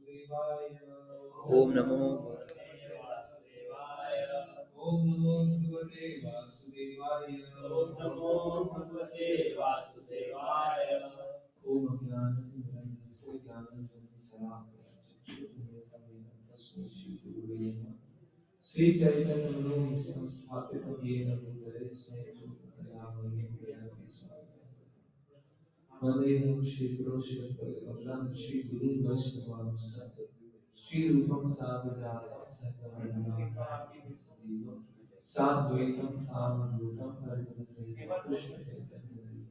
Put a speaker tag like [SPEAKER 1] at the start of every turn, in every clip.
[SPEAKER 1] ओम नमो ओम नमो भगवते वासुदेवाय
[SPEAKER 2] ओम नमो भगवते वासुदेवाय।
[SPEAKER 1] ओम अज्ञानतिमिरन्दस्य ज्ञानञ्जनशलाकया तस्मै श्रीगुरुवे नमः। श्रीचैतन्यमनोभीष्टं स्थापितं येन भूतले स्वयं प्रयाति स्वामिनाथं। वन्देऽहं श्रीगुरो श्रीपदकमलं श्रीगुरुन् वैष्णवांश्च श्रीरूपं साग्रजातं सहगमनं साद्वैतं सावधूतं परिजनसहितं कृष्णचैतन्यदेवं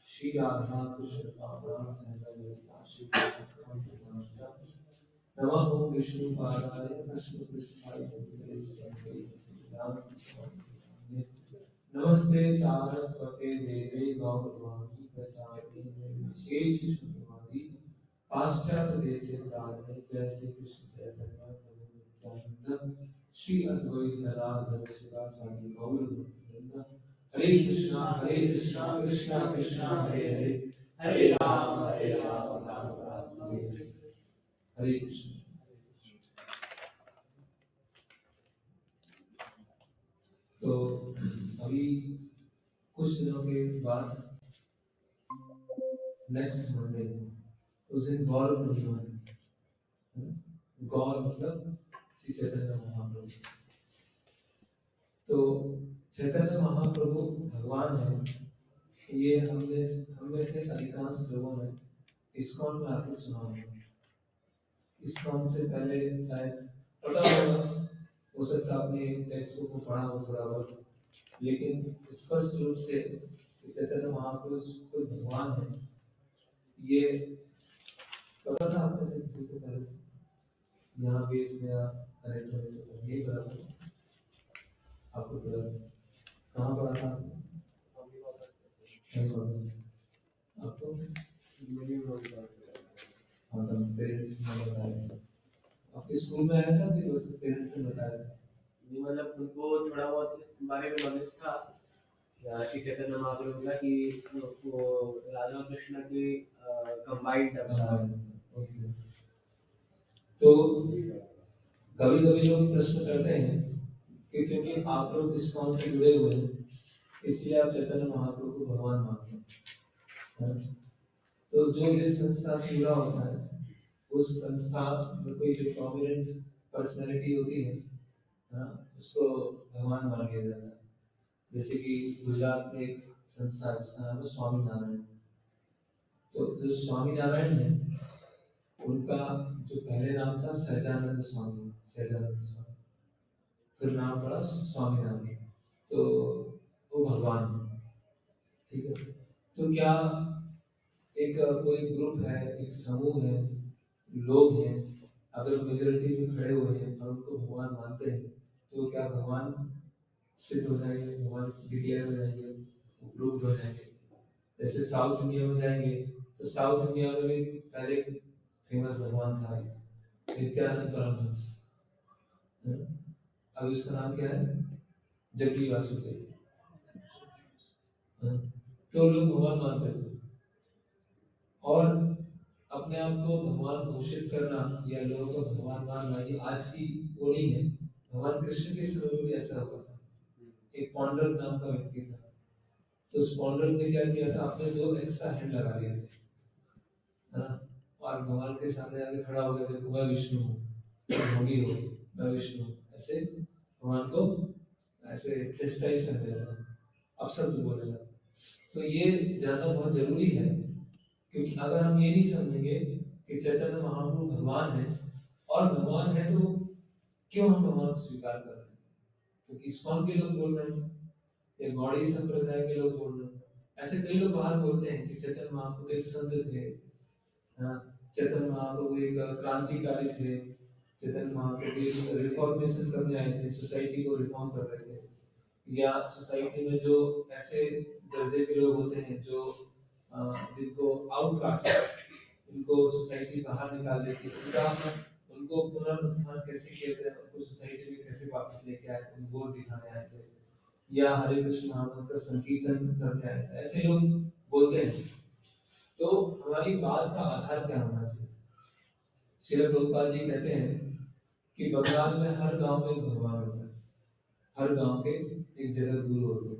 [SPEAKER 1] श्री राधा कृष्ण पादान संगम श्री कृष्ण नमः ओं विष्णु पादाय कृष्ण पृष्ठाय भूतले श्रीमते रामकृष्ण स्वामी नमस्ते सारस्वते देवे गौरवाणी प्रचारिणे विशेष शुद्धवादी पाश्चात्य देशे धारणे जैसे कृष्ण चैतन्य प्रभु नित्यानंद श्री अद्वैत गदाधर शिवासादि गौर भक्तवृंद हरे कृष्णा कृष्णा कृष्णा हरे हरे
[SPEAKER 2] हरे राम राम राम हरे हरे।
[SPEAKER 1] हरे कृष्ण। तो अभी कुछ दिनों के बाद नेक्स्ट मंडे उस दिन गौर पूर्णिमा है। गौर मतलब श्री चैतन्य महाप्रभु। तो चैतन्य महाप्रभु भगवान है। ये हमने से अधिकांश लोगों ने इस्कॉन में आके सुना होगा। इस्कॉन से पहले शायद पता होगा, हो सकता अपने टेक्स्ट को पढ़ा हो थोड़ा बहुत, लेकिन स्पष्ट रूप से चैतन्य महाप्रभु कोई भगवान है ये पता था आपने से किसी को पहले से? यहाँ बेस में कनेक्ट होने से पहले यही पता था आपको? पता कहाँ पढ़ा था आपको? हाँ, तो पेरेंट्स ने बताया। आपके स्कूल में आया था कि बस पेरेंट्स ने बताया था?
[SPEAKER 2] नहीं, मतलब उनको थोड़ा बहुत इस बारे में नॉलेज था या श्री चैतन्य महाप्रभु का कि वो राधा और कृष्ण के कंबाइंड अवतार।
[SPEAKER 1] ओके। तो कभी कभी लोग प्रश्न करते हैं कि क्योंकि आप लोग इस्कॉन से जुड़े हुए हैं इसलिए आप चैतन्य महाप्रभु को भगवान मानते हैं। तो जो जिस संस्था से जुड़ा होता है उस संस्था में कोई जो प्रोमिनेंट पर्सनैलिटी होती है उसको भगवान मान लिया जाता है। जैसे कि गुजरात में एक संस्था है जिसका नाम है स्वामी नारायण। तो जो स्वामी नारायण है उनका जो पहले नाम था सहजानंद स्वामी, फिर नाम पड़ा स्वामी नारायण। तो वो भगवान है, ठीक है। तो क्या एक कोई ग्रुप है, एक समूह है, लोग हैं, अगर मेजोरिटी में खड़े हुए हैं और उनको भगवान मानते हैं तो क्या भगवान सिद्ध हो जाएंगे, भगवान डिक्लेयर हो जाएंगे, प्रूव हो जाएंगे? जैसे साउथ इंडिया में जाएंगे तो साउथ इंडिया में भी पहले फेमस भगवान था नित्यानंद परमहंस। अब उसका नाम क्या है? जग्गी वासुदेव। तो लोग भगवान मानते थे और अपने आप को भगवान घोषित करना या लोगों को भगवान मानना ये आज की वो नहीं है। भगवान कृष्ण के समय में भी ऐसा हुआ था। एक पौंडरक नाम का व्यक्ति था, तो उस पौंडरक ने क्या किया था, आपने 2 एक्स्ट्रा हैंड लगा लिए थे और भगवान के सामने आके खड़ा हो गया, देखो मैं विष्णु हूँ, भोगी हो, मैं विष्णु हूँ, ऐसे भगवान को ऐसे चेस्टाइज करने लगा, अपशब्द बोलने लगा। तो ये जानना बहुत जरूरी है, क्योंकि अगर हम ये नहीं समझेंगे कि चैतन्य महाप्रभु भगवान है और भगवान है तो क्यों हम भगवान को स्वीकार कर रहे हैं? क्योंकि इस्कॉन के लोग बोल रहे हैं या गौड़ी संप्रदाय के लोग बोल रहे हैं, ऐसे कई लोग बाहर बोलते हैं कि चैतन्य महाप्रभु एक संत थे, चैतन्य महाप्रभु एक क्रांतिकारी थे, चैतन्य महाप्रभु रिफॉर्मेशन करने आए थे, सोसाइटी को रिफॉर्म कर रहे थे, या सोसाइटी में जो ऐसे दर्जे के लोग होते हैं जो जिनको आउटकास्ट, इनको सोसाइटी बाहर निकाल देती है, उनको पुनरुत्थान कैसे किए थे, उनको सोसाइटी में कैसे वापस लेके आए, उनको दिखाने आए थे, या हरे कृष्ण महामंत्र का संकीर्तन करने आए थे, ऐसे लोग बोलते हैं। तो हमारी बात का आधार क्या होना चाहिए? श्रील प्रभुपाद जी कहते हैं कि बंगाल में हर गांव में एक भगवान होता है, हर गांव के एक जगत गुरु होते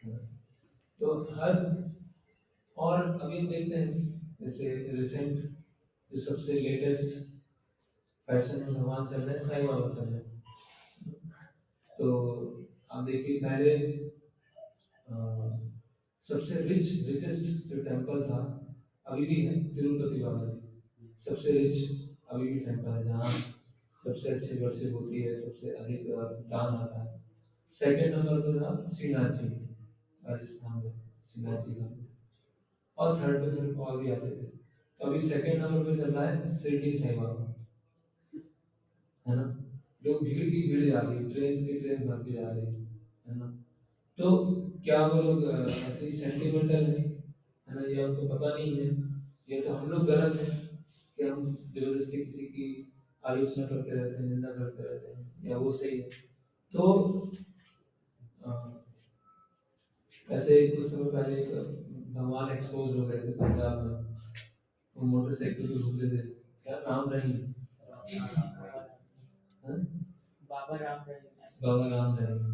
[SPEAKER 1] हैं। तो हर, और अभी देखते हैं जैसे रिसेंट जो सबसे लेटेस्ट फैशन में भगवान चल रहे हैं, साईं बाबा चल रहे हैं। तो आप देखिए पहले सबसे रिचेस्ट जो टेम्पल था, अभी भी है तिरुपति बालाजी, सबसे रिच अभी भी टेम्पल है, जहाँ सबसे अच्छी वर्शिप होती है, सबसे अधिक दान आता है। सेकंड नंबर पर था श्रीनाथ जी, राजस्थान में श्रीनाथ जी का, और थर्ड पे फिर और भी आते थे। तो अभी सेकंड नंबर पे चल रहा है शिरडी साईं बाबा, है ना। लोग भीड़ की भीड़ जा रही है, ट्रेन की ट्रेन भर के जा रही है ना। तो क्या वो लोग ऐसे ही सेंटिमेंटल है ना, या उनको पता नहीं है, या तो हम लोग गलत हैं कि हम जबरदस्ती किसी की आलोचना करते रहते हैं, निंदा करते रहते हैं, या वो सही है। तो ऐसे कुछ समय पहले भगवान एक्सपोज हो गए थे पंजाब में, वो मोटरसाइकिल पे घूमते थे, क्या नाम रहीम, बाबा राम रहीम,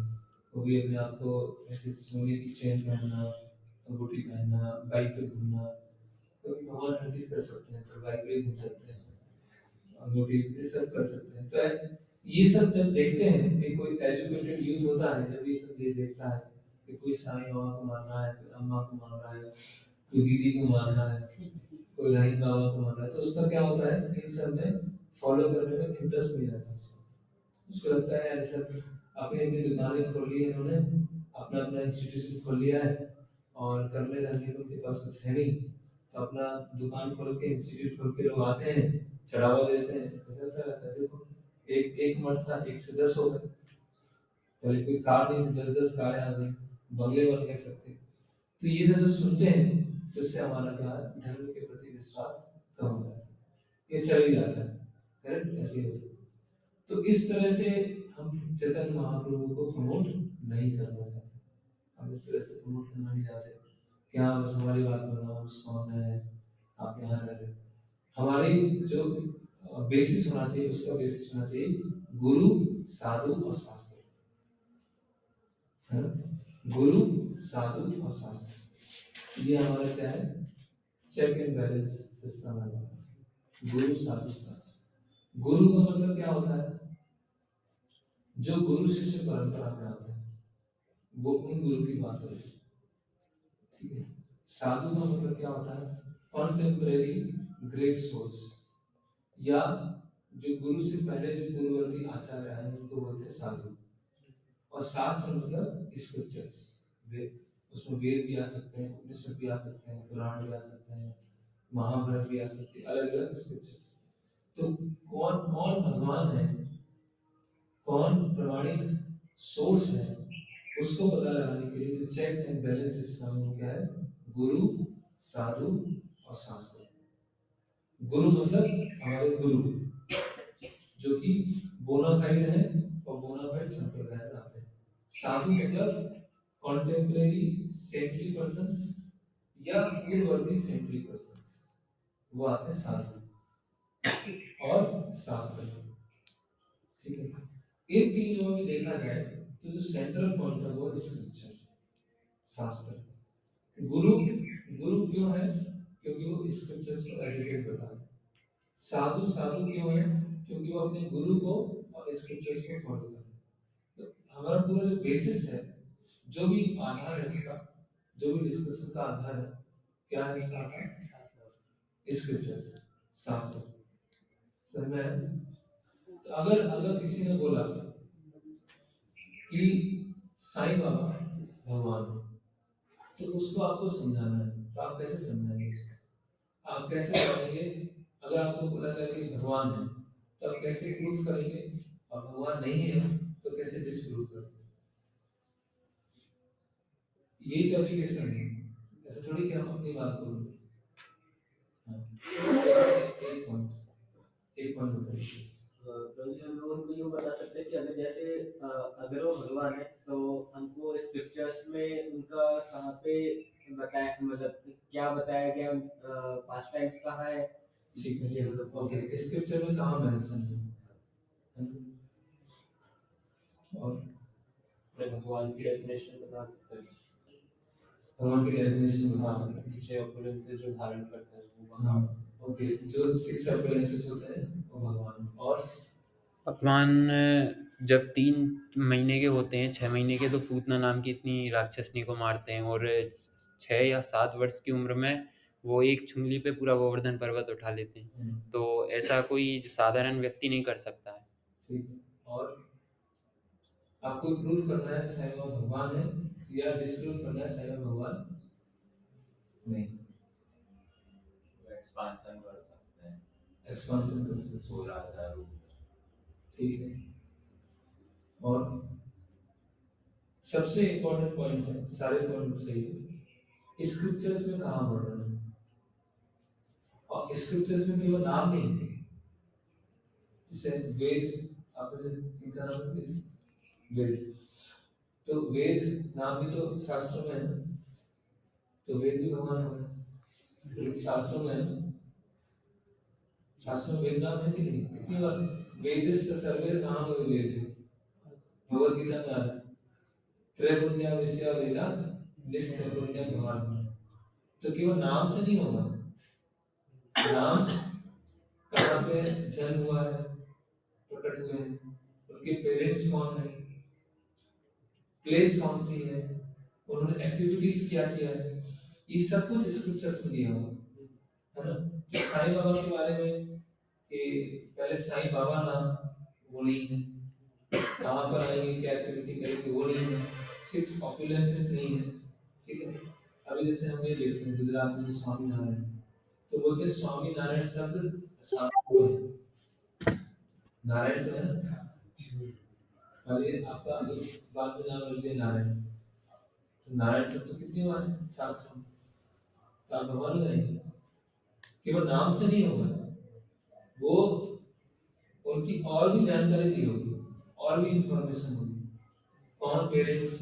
[SPEAKER 1] वो भी अपने आप को ऐसे सोने की चेन पहनना, अंगूठी पहनना, बाइक पे घूमना, तो भगवान हर चीज कर सकते हैं, तो बाइक पे घूम सकते हैं, अंगूठी ये सब कर सकते हैं। तो ये सब जब देखते हैं कि कोई एजुकेटेड यूथ होता है, जब ये सब देखता है कि कोई साईं बाबा को मान रहा है, कोई अम्मा को मान रहा है, कोई दीदी को मान रहा है, कोई रहीम बाबा को मान रहा है, तो उसका क्या होता है, इन सब में फॉलो करने में इंटरेस्ट नहीं रहता उसको लगता है यार सब अपनी अपनी दुकानें खोल ली है इन्होंने, अपना अपना इंस्टीट्यूशन खोल लिया है, और करने रहने को उनके पास कुछ है नहीं, तो अपना दुकान खोल के इंस्टीट्यूट खोल के लोग आते हैं, चढ़ावा देते हैं, तो चलता रहता है। देखो एक एक मठ था, 1 से 10 हो गए, पहले कोई कार नहीं थी, 10-10 कारें आ गई, बंगले बन गए सकते। तो ये सब जो सुनते हैं, तो इससे हमारा क्या धर्म के प्रति विश्वास कम हो जाता है, ये चल ही जाता है, करेक्ट, ऐसे ही होता है। तो इस तरह से हम चैतन्य महाप्रभु को प्रमोट नहीं करना चाहते, हम इस तरह से प्रमोट करना नहीं चाहते कि हाँ बस हमारी बात बनाओ, हम कौन है, आप यहाँ रह रहे। हमारी जो बेसिस होना चाहिए, उसका बेसिस होना चाहिए गुरु, साधु और शास्त्र, गुरु, साधु और शास्त्र, ये हमारा क्या है, चेक एंड बैलेंस सिस्टम है। गुरु, साधु, शास्त्र। गुरु का मतलब क्या होता है, जो गुरु शिष्य परंपरा में आता है, वो उन गुरु की बात है, ठीक है। साधु का मतलब क्या होता है, कॉन्टेम्परेरी ग्रेट सोल्स, या जो गुरु से पहले जो गुरुवर्ती आचार्य आए हैं उनको बोलते हैं साधु। और शास्त्र मतलब स्क्रिप्चर्स, वेद, उसमें वेद भी आ सकते हैं, उपनिषद भी आ सकते हैं, पुराण भी आ सकते हैं, महाभारत भी आ सकते हैं, अलग अलग स्क्रिप्चर्स। तो कौन कौन भगवान है, कौन प्रमाणिक सोर्स है, उसको पता लगाने के लिए जो चेक एंड बैलेंस सिस्टम है, क्या है, गुरु, साधु और शास्त्र। गुरु मतलब हमारे गुरु जो कि बोनाफाइड है और बोनाफाइड संप्रदाय में आते हैं। साधु मतलब कॉन्टेम्परेरी सेंट्री पर्संस या पूर्ववर्ती सेंट्री पर्संस, वो आते हैं साधु, और शास्त्र, ठीक है। इन तीनों में देखा जाए तो जो सेंट्रल पॉइंट है वो स्क्रिप्चर, शास्त्र। गुरु गुरु क्यों है, क्योंकि वो स्क्रिप्चर्स को एजुकेट करता है। साधु साधु क्यों है, क्योंकि वो अपने गुरु को और स्क्रिप्चर्स को फॉलो करता है। तो हमारा पूरा जो बेसिस है, जो भी आधार है इसका, जो भी डिस्कशन का आधार है, क्या है इसका आधार, स्क्रिप्चर्स, शास्त्र, समझ में। तो अगर अगर किसी ने बोला कि साईं बाबा भगवान, तो उसको आपको समझाना है, तो आप कैसे समझाएंगे उसको, आप कैसे करेंगे। अगर आपको बोला जाए कि भगवान है, तो आप कैसे प्रूफ करेंगे, और भगवान नहीं है तो कैसे डिस्प्रूव करेंगे। यही तो एजुकेशन है, ऐसा थोड़ी कि हम अपनी बात बोलें। एक पॉइंट बताइए।
[SPEAKER 2] हम लोग उनको यूँ बता सकते हैं कि अगर जैसे अगर वो भगवान है, तो हमको स्क्रिप्चर्स में उनका कहाँ पे बताया, मतलब क्या बताया गया, पास्ट टाइम्स कहाँ है,
[SPEAKER 1] ठीक है, ओके, स्क्रिप्चर में कहाँ मेंशन है? और
[SPEAKER 3] भगवान की डेफिनेशन बता सकते हैं,
[SPEAKER 1] भगवान की डेफिनेशन बता सकते हैं।
[SPEAKER 3] 6 अपुलेंसेस जो धारण करते हैं वो
[SPEAKER 1] हाँ,
[SPEAKER 3] भगवान।
[SPEAKER 1] ओके, जो 6 अपुलेंसेस होते हैं वो भगवान। और
[SPEAKER 4] भगवान जब 3 महीने के होते हैं, 6 महीने के, तो पूतना नाम की इतनी राक्षसनी को मारते हैं, और 6 या 7 वर्ष की उम्र में वो एक चुंगली पे पूरा गोवर्धन पर्वत उठा लेते हैं। तो ऐसा कोई साधारण व्यक्ति नहीं कर सकता है।
[SPEAKER 1] ठीक है, और आपको प्रूफ करना है साईं बाबा भगवान है या डिस्प्रूव करना है साईं बाबा भगवान नहीं?
[SPEAKER 3] एक्सपांशन कर सकते हैं,
[SPEAKER 1] एक्सपांशन कर सकते हैं।
[SPEAKER 3] सोलह आधार रूप।
[SPEAKER 1] ठीक है, और सबसे इम्पोर्टेंट पॉइंट है, सारे पॉइंट सही है, स्क्रिप्चर्स में कहाँ वर्णन है? और स्क्रिप्चर्स में केवल नाम नहीं है, जैसे वेद, आप जैसे इनका नाम है वेद, तो वेद नाम भी तो शास्त्रों में है ना, तो वेद भी भगवान होगा, लेकिन शास्त्रों में है ना, शास्त्रों में वेद नाम है कि नहीं? कितनी बार वेदस्य सर्वे नाम वेद, भगवद गीता में आता है त्रैगुण्य विषय वेदा निष्करुण्य भगवान। तो केवल नाम से नहीं होगा, नाम कहाँ पे जन्म हुआ है, प्रकट हुए हैं, उनके पेरेंट्स कौन है, प्लेस कौन सी है, उन्होंने एक्टिविटीज क्या किया है, ये सब कुछ स्क्रिप्चर्स में दिया हुआ है ना। तो साईं बाबा के बारे में कि पहले साईं बाबा नाम वो नहीं है, कहाँ पर आएंगे, क्या एक्टिविटी करेंगे वो नहीं है, 6 ऑपुलेंसेस नहीं है। ठीक है, अभी जैसे हम ये देखते हैं गुजरात में स्वामी नारायण, तो बोलते स्वामी नारायण शब्द शास्त्रों में है, नारायण तो है ना, और ये आपका बाद में नाम रख दिया नारायण, तो नारायण शब्द तो कितनी बार है शास्त्रों में, तो आप भगवान हो जाएंगे। केवल नाम से नहीं होगा, वो उनकी और भी जानकारी दी होगी, और भी इंफॉर्मेशन होगी, कौन पेरेंट्स,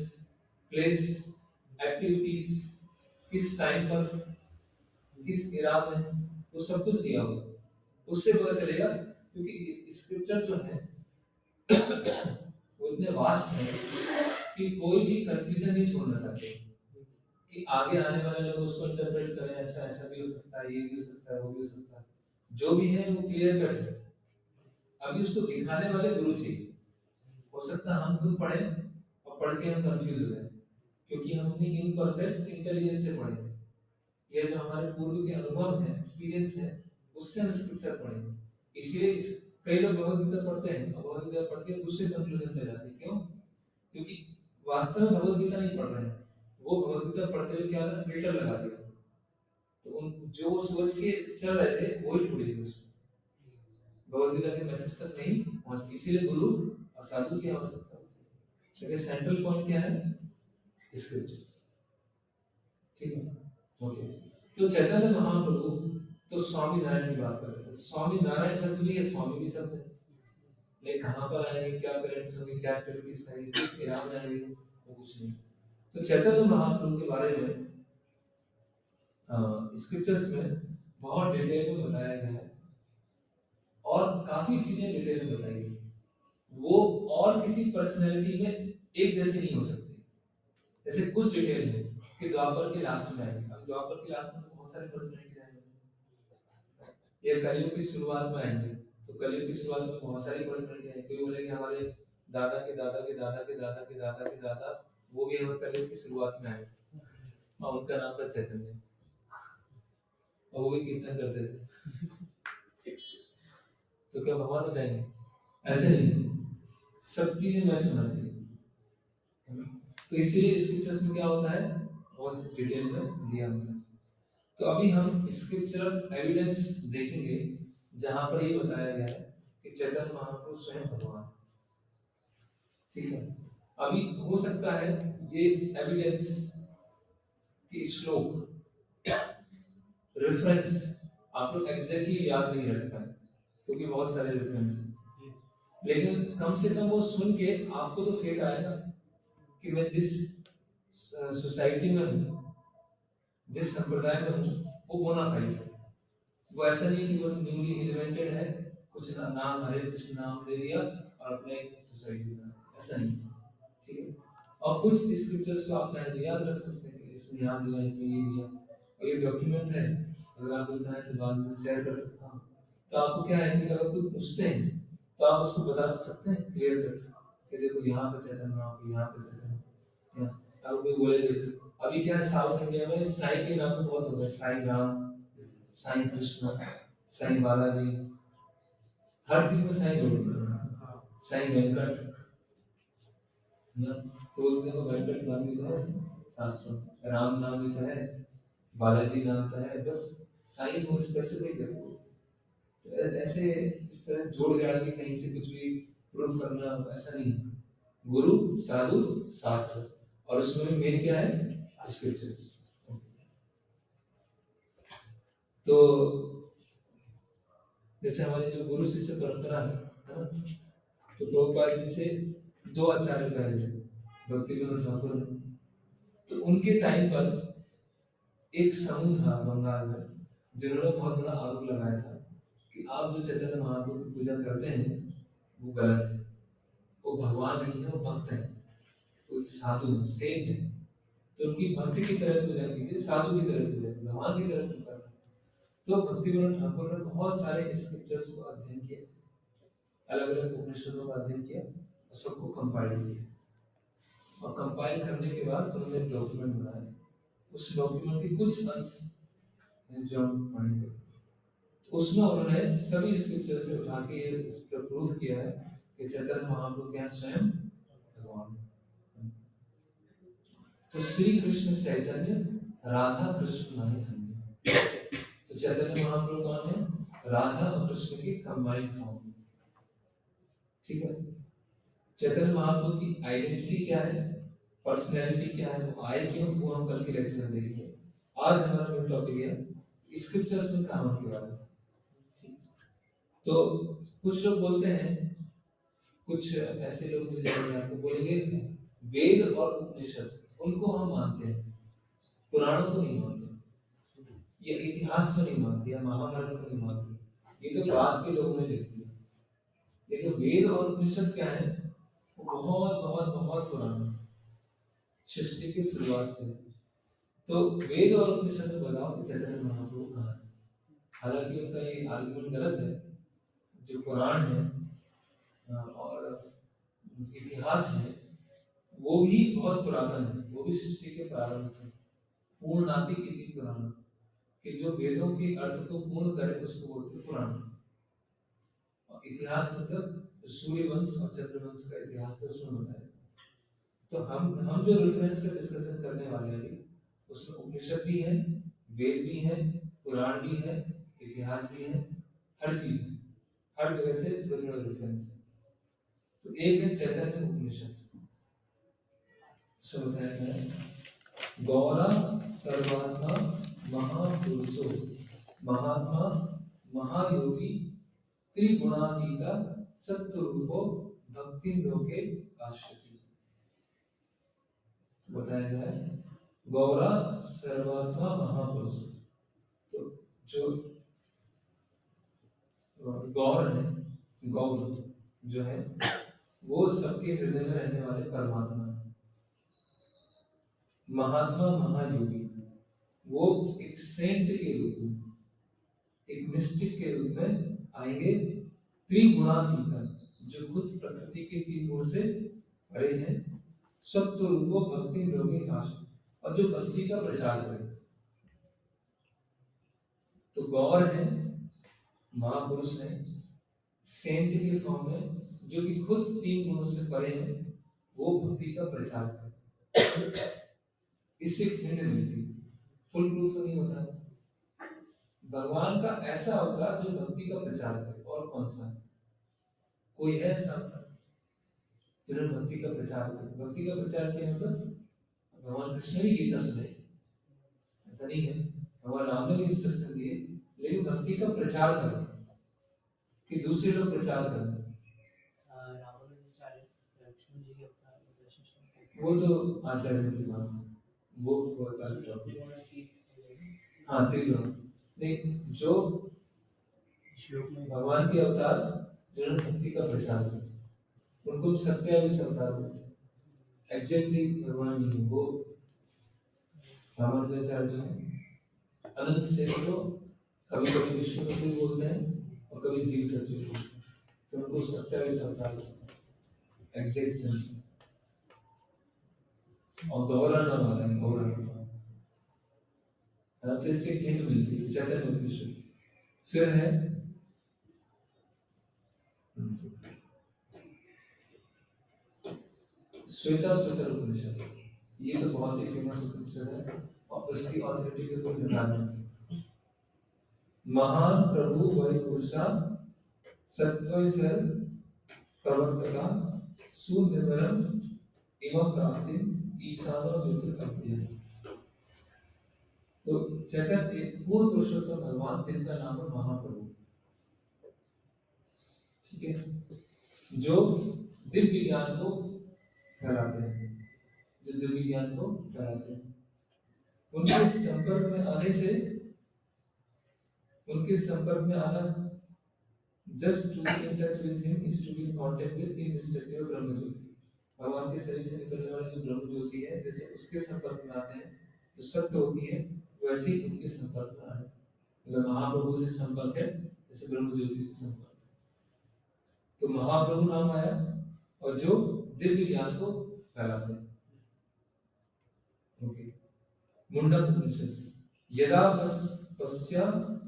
[SPEAKER 1] प्लेस, एक्टिविटीज, किस टाइम पर, किस एरा में, वो सब कुछ दिया होगा, उससे पता चलेगा। क्योंकि स्क्रिप्चर जो है वो इतने वास्ट है कि कोई भी कंफ्यूजन नहीं छोड़ना चाहते कि आगे आने वाले लोग उसको इंटरप्रेट करें, अच्छा ऐसा भी हो सकता है, ये भी हो सकता है, वो भी हो सकता है, जो भी है वो क्लियर कट है। अभी उसको दिखाने वाले गुरु चाहिए। हो सकता है हम खुद पढ़े और पढ़ के हम कंफ्यूज हो जाए, क्योंकि हमने इनपरफेक्ट इंटेलिजेंस से पढ़े, ये जो हमारे पूर्व के अनुभव है, एक्सपीरियंस है, उससे हम स्क्रिप्चर पढ़ेंगे। इसलिए कई लोग भगवद गीता पढ़ते हैं और भगवद गीता पढ़ के दूसरे कंक्लूजन पे जाते हैं। क्यों? क्योंकि वास्तव में भगवद गीता नहीं पढ़ रहे हैं, वो भगवद गीता पढ़ते हुए क्या था, फिल्टर लगा दिया, तो उन जो सोच के चल रहे थे वही टूट गई, उसमें भगवद गीता के मैसेज तक नहीं पहुंच। इसीलिए गुरु और साधु की आवश्यकता होती है, क्योंकि सेंट्रल पॉइंट क्या है, स्क्रिप्चर। ठीक है, ओके। तो चैतन्य महाप्रभु तो स्वामी नारायण की बात कर रहे थे, स्वामी नारायण शब्द भी है, स्वामी भी शब्द है, लेकिन कहाँ पर आएंगे, क्या पेरेंट्स होंगे, क्या एक्टिविटीज करेंगे, किस एरा में आएंगे, वो कुछ नहीं। तो चैतन्य महाप्रभु के बारे में स्क्रिप्चर्स में बहुत डिटेल में बताया गया है, और काफी चीजें डिटेल में बताई गई, वो और किसी पर्सनैलिटी में एक जैसे नहीं हो सकती। जैसे कुछ डिटेल है कि द्वापर के लास्ट में आएंगे, अब द्वापर के लास्ट में तो बहुत सारे पर्सनैलिटी आएंगे, या कलयुग की शुरुआत में आएंगे, तो कलयुग की शुरुआत में बहुत सारी पर्सनैलिटी आएंगे। कोई बोलेंगे हमारे दादा के दादा के दादा के दादा के दादा के दादा, वो भी हमारे कलयुग की शुरुआत में आए, और उनका नाम था चैतन्य, और वो भी कीर्तन करते थे। तो क्या भगवान बताएंगे? ऐसे नहीं, सब चीजें मैच होना चाहिए। तो इसीलिए स्क्रिप्चर्स में क्या होता है, बहुत डिटेल में दिया होता है। तो अभी हम स्क्रिप्चरल एविडेंस देखेंगे, जहां पर ये बताया गया है कि चैतन्य महाप्रभु स्वयं भगवान। ठीक है, अभी हो सकता है ये एविडेंस की श्लोक रेफरेंस आप लोग एग्जैक्टली याद नहीं रख पाए, क्योंकि बहुत सारे रेफरेंस, लेकिन कम से कम वो सुन के आपको तो फेथ आएगा कि मैं जिस सोसाइटी में हूँ, जिस संप्रदाय में हूँ, वो बोनाफाइड है। वो ऐसा नहीं कि बस न्यूली इन्वेंटेड है, कुछ नाम हरे कृष्ण नाम दे दिया और अपने सोसाइटी में, ऐसा नहीं, ठीक है। और कुछ स्क्रिप्चर्स को आप चाहे तो याद रख सकते हैं कि इसने यहाँ दिया, इसमें ये दिया, और ये डॉक्यूमेंट है, अगर आपको चाहे तो बाद में शेयर कर सकता हूँ। तो आपको क्या है कि अगर कोई पूछते हैं तो आप उसको बता सकते हैं क्लियर कट कि देखो यहाँ पे चैतन्य महाप्रभु, यहाँ पे चैतन्य, अब कोई बोले अभी क्या है साउथ इंडिया में साई के नाम बहुत हो गए, साई राम, साई कृष्ण, साई बालाजी, हर चीज में साई जोड़ दिया, साई वेंकट, तो देखो वेंकट नाम भी तो है शास्त्रों में, राम नाम भी तो है, बालाजी नाम तो है, बस साई को स्पेसिफिक है। तो ऐसे इस तरह जोड़ जाड़ के कहीं से कुछ भी प्रूफ करना ऐसा नहीं है। गुरु साधु शास्त्र, और उसमें मेन क्या है स्क्रिप्चर। तो जैसे हमारी जो गुरु शिष्य परंपरा है ना, तो प्रभुपाद जी से 2 आचार्य पहले भक्ति विनोद ठाकुर, तो उनके टाइम पर एक समूह था बंगाल में जिन्होंने बहुत बड़ा आरोप लगाया था कि आप जो चैतन्य महाप्रभु की पूजा करते हैं वो गलत है, वो भगवान नहीं है, वो भक्त है, वो साधु है, सेंट है, तो उनकी भक्ति की तरह पूजा कीजिए, साधु की तरह पूजा कीजिए, भगवान की तरह पूजा करना। तो भक्ति विनोद ठाकुर ने बहुत सारे स्क्रिप्चर्स को अध्ययन किया, अलग अलग उपनिषदों का अध्ययन किया और सबको कंपाइल किया, और कंपाइल करने के बाद उन्होंने एक डॉक्यूमेंट बनाया। उस डॉक्यूमेंट के कुछ अंश जो हम पढ़ेंगे, तो उसमें उन्होंने सभी स्क्रिप्चर से उठा के इसका प्रूफ किया है कि चैतन्य महाप्रभु क्या स्वयं भगवान। तो श्री कृष्ण चैतन्य राधा कृष्ण माने अन्य, तो चैतन्य महाप्रभु कौन है, राधा और कृष्ण की कंबाइंड फॉर्म, ठीक है। चैतन्य महाप्रभु की आइडेंटिटी क्या है, पर्सनैलिटी क्या है, वो आए क्यों, वो हम कल के लेक्चर में देखेंगे। आज हमारा मेन टॉपिक है स्क्रिप्चर्स में कहां के बारे में। तो कुछ लोग बोलते हैं, कुछ ऐसे लोग मिल जाएंगे आपको, बोलेंगे वेद और उपनिषद उनको हम मानते हैं, पुराणों को नहीं मानते, या इतिहास को नहीं मानते, या महाभारत को नहीं मानते, ये तो बाद के लोगों ने लिख दिया। लेकिन वेद और उपनिषद क्या है, वो बहुत बहुत बहुत पुराना, सृष्टि की शुरुआत से। तो वेद और उपनिषद में बताओ कि चैतन्य महाप्रभु कहाँ है। हालांकि उनका ये आर्गुमेंट गलत है, जो पुराण है और इतिहास है वो भी बहुत पुरातन है, वो भी सृष्टि के प्रारंभ से, पूर्णाति इति पुराण, कि जो वेदों के अर्थ को पूर्ण करे उसको बोलते हैं पुराण। और इतिहास मतलब सूर्य वंश और चंद्रवंश का इतिहास है, उसमें बताया। तो हम जो रेफरेंस का डिस्कशन करने वाले हैं उसमें उपनिषद भी है, वेद भी है, पुराण भी है, इतिहास भी है, हर चीज, हर जगह से रेफरेंस है। तो एक है चैतन्य उपनिषद, सब बताया है, गौरा सर्वात्मा महापुरुषो महात्मा महायोगी त्रिगुणातीता सत्वरूपो भक्ति लोके काश्यति। बताया गया है गौरा सर्वात्मा महापुरुष, तो जो गौर है, गौर जो है वो सबके हृदय में रहने वाले परमात्मा है। महात्मा महायोगी, वो एक सेंट के रूप में, एक मिस्टिक के रूप में आएंगे, त्रिगुणातीत, जो खुद प्रकृति के 3 गुण से परे हैं, सत्व रूपो भक्ति लोगे काश, और जो भक्ति का प्रचार करे। तो गौर है, महापुरुष है, सेंट के फॉर्म में, जो कि खुद 3 गुणों से परे हैं, वो भक्ति का प्रचार करे। इससे हिंट मिलती, फुल प्रूफ तो नहीं होता है। भगवान का ऐसा अवतार जो भक्ति का प्रचार करे, और कौन सा कोई है ऐसा जिन्होंने भक्ति का प्रचार करे। भक्ति का प्रचार किया मतलब भगवान कृष्ण ने गीता सुनाई, ऐसा नहीं है, भगवान राम ने भी इंस्ट्रक्शन दिए, लेकिन भक्ति का प्रचार करें कि दूसरे लोग प्रचार करें। वो तो आचार्य की बात है, वो हाँ त्रिगुण नहीं, जो
[SPEAKER 3] श्लोक में
[SPEAKER 1] भगवान के अवतार जिन्होंने भक्ति का प्रसार किया उनको 27 अवतार बोलते हैं। एग्जैक्टली भगवान जी वो रामानुजाचार्य जो है अनंत से तो कभी कभी विष्णु को भी बोलते हैं और कभी जीव तत्व को बोलते हैं, तो उनको 27 अवतार बोलते हैं एग्जैक्ट सेंस में। और गौरा नाम आ रहा है गौरा तो इससे हिंट मिलती है चैतन्य उपनिषद। फिर है श्वेता सुतर उपनिषद, ये तो बहुत ही फेमस उपनिषद है और उसकी ऑथोरिटी के कोई निदान नहीं सकता। महान प्रभु वै पुरुषा सत्वैसर प्रवर्तका सुनिर्भरम एवं प्राप्ति ईशानो ज्योतिर्गम्य। तो चैतन्य पूर्ण पुरुषोत्तम भगवान जिनका नाम है महाप्रभु, ठीक है, जो दिव्य ज्ञान को फैलाते हैं, जो दिव्य ज्ञान को फैलाते हैं। उनके संपर्क में आने से, उनके संपर्क में आना just to be in touch with him is to be in contact with indestructible brahma jyoti. भगवान के शरीर से निकलने वाली जो ब्रह्म ज्योति है, जैसे उसके संपर्क में आते हैं जो सत्य होती है, वैसे ही उनके संपर्क में आए। मतलब महाप्रभु से संपर्क है जैसे ब्रह्म ज्योति से संपर्क है। तो महाप्रभु नाम आया और जो दिव्य ज्ञान को फैलाते हैं। ओके, मुंडक उपनिषद यदा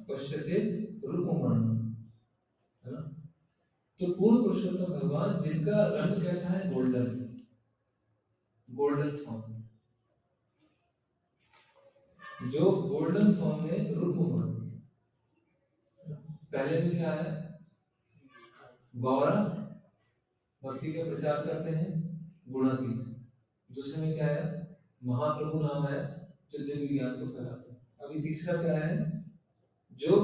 [SPEAKER 1] पश्यते रूपमणि, है ना। तो पूर्ण पुरुषोत्तम भगवान जिनका रंग कैसा है, गोल्डन, गोल्डन फॉर्म, जो गोल्डन फॉर्म में रूपमणि। पहले में क्या है, गौरा भक्ति का प्रचार करते हैं गुणातीत। दूसरे में क्या है, महाप्रभु नाम है जो दिव्य ज्ञान को फैलाते हैं। अभी तीसरा क्या है, जो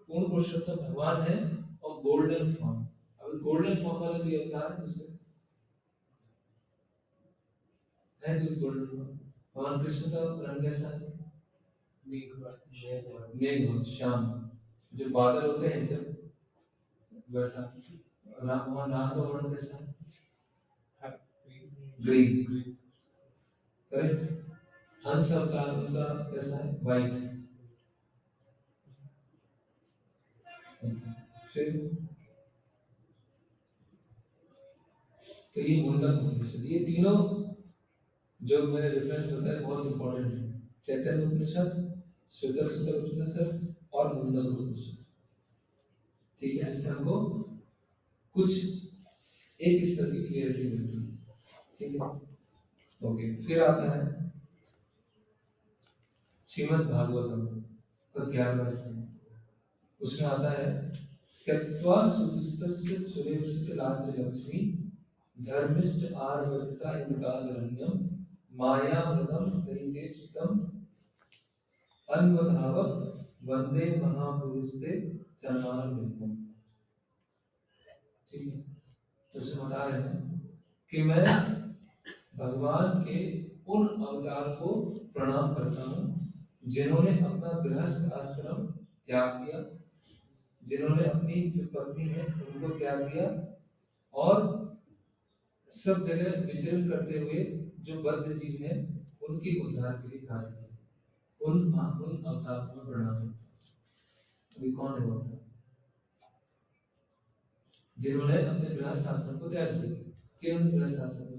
[SPEAKER 1] पूर्ण पुरुषोत्तम भगवान है और गोल्डन फॉर्म। अभी गोल्डन फॉर्म वाला जो अवतार है दूसरे है कोई गोल्डन फॉर्म। भगवान कृष्ण का रंग कैसा है, मेघ श्याम, जो बादल होते हैं जब, वैसा। राम भगवान राम का वर्ण कैसा है, ग्रीन, करेक्ट। हंस अवतार उनका कैसा है, व्हाइट। फिर तो ये मुंडक उपनिषद, ये तीनों जो मैंने रेफरेंस बताया बहुत इंपॉर्टेंट है। चैतन्य उपनिषद, श्वेता सुतर उपनिषद और मुंडक उपनिषद, ठीक है। इससे हमको कुछ एक स्तर की क्लियरिटी मिलती है, ठीक है। ओके, फिर आता है श्रीमद् भागवतम का 11वां स्कंद। उसमें आता है त्यक्त्वा सुदुस्तस्य सुरेवस्य राज्य लक्ष्मी धर्मिष्ठ आर्वत्सा इंद्रादरण्यम मायामृतम दैतेप्सितम अन्वधावक वंदे महापुरुषते चरणारविंदम। ठीक है, तो उसमें बता रहे हैं कि मैं भगवान के उन अवतार को प्रणाम करता हूँ जिन्होंने अपना गृहस्थ आश्रम त्याग किया, जिन्होंने अपनी जो पत्नी है उनको त्याग दिया और सब जगह विचरण करते हुए जो बद्ध जीव है उनके उद्धार के लिए कार्य किया। उन अवतार को प्रणाम करता हूँ। अभी कौन है वो अवतार जिन्होंने अपने गृहस्थ आश्रम को त्याग दिया? केवल गृहस्थ आश्रम को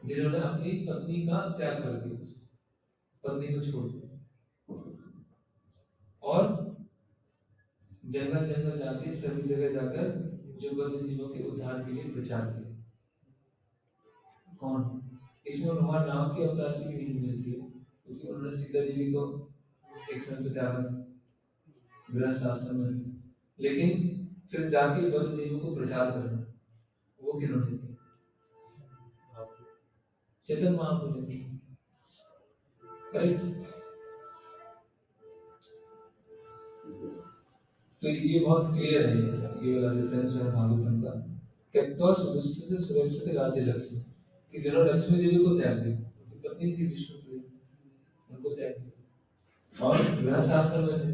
[SPEAKER 1] जिन्होंने अपनी पत्नी का त्याग कर दिया, पत्नी को छोड़ दिया और जंगल जंगल जाके सभी जगह जाकर जो बद्ध जीवों के उद्धार के लिए प्रचार किया। कौन? इसमें भगवान राम के अवतार की भी मिलती है, क्योंकि उन्होंने सीता देवी को एक समय त्यागा गृहस्थ आश्रम में, लेकिन फिर जाके बद्ध जीवों को प्रचार करना वो किन्होंने किया? चैतन्य महाप्रभु ने किया, करेक्ट। तो ये बहुत क्लियर है, ये वाला रेफरेंस है भागवतम का। त्यक्त्वा सुदुस्तस्य सुरेवस्य राज्य लक्ष्मी, कि जिन्होंने लक्ष्मी देवी को त्याग दिया, पत्नी थी विष्णु देवी, उनको त्याग दिया और गृहस्थ आश्रम में थे,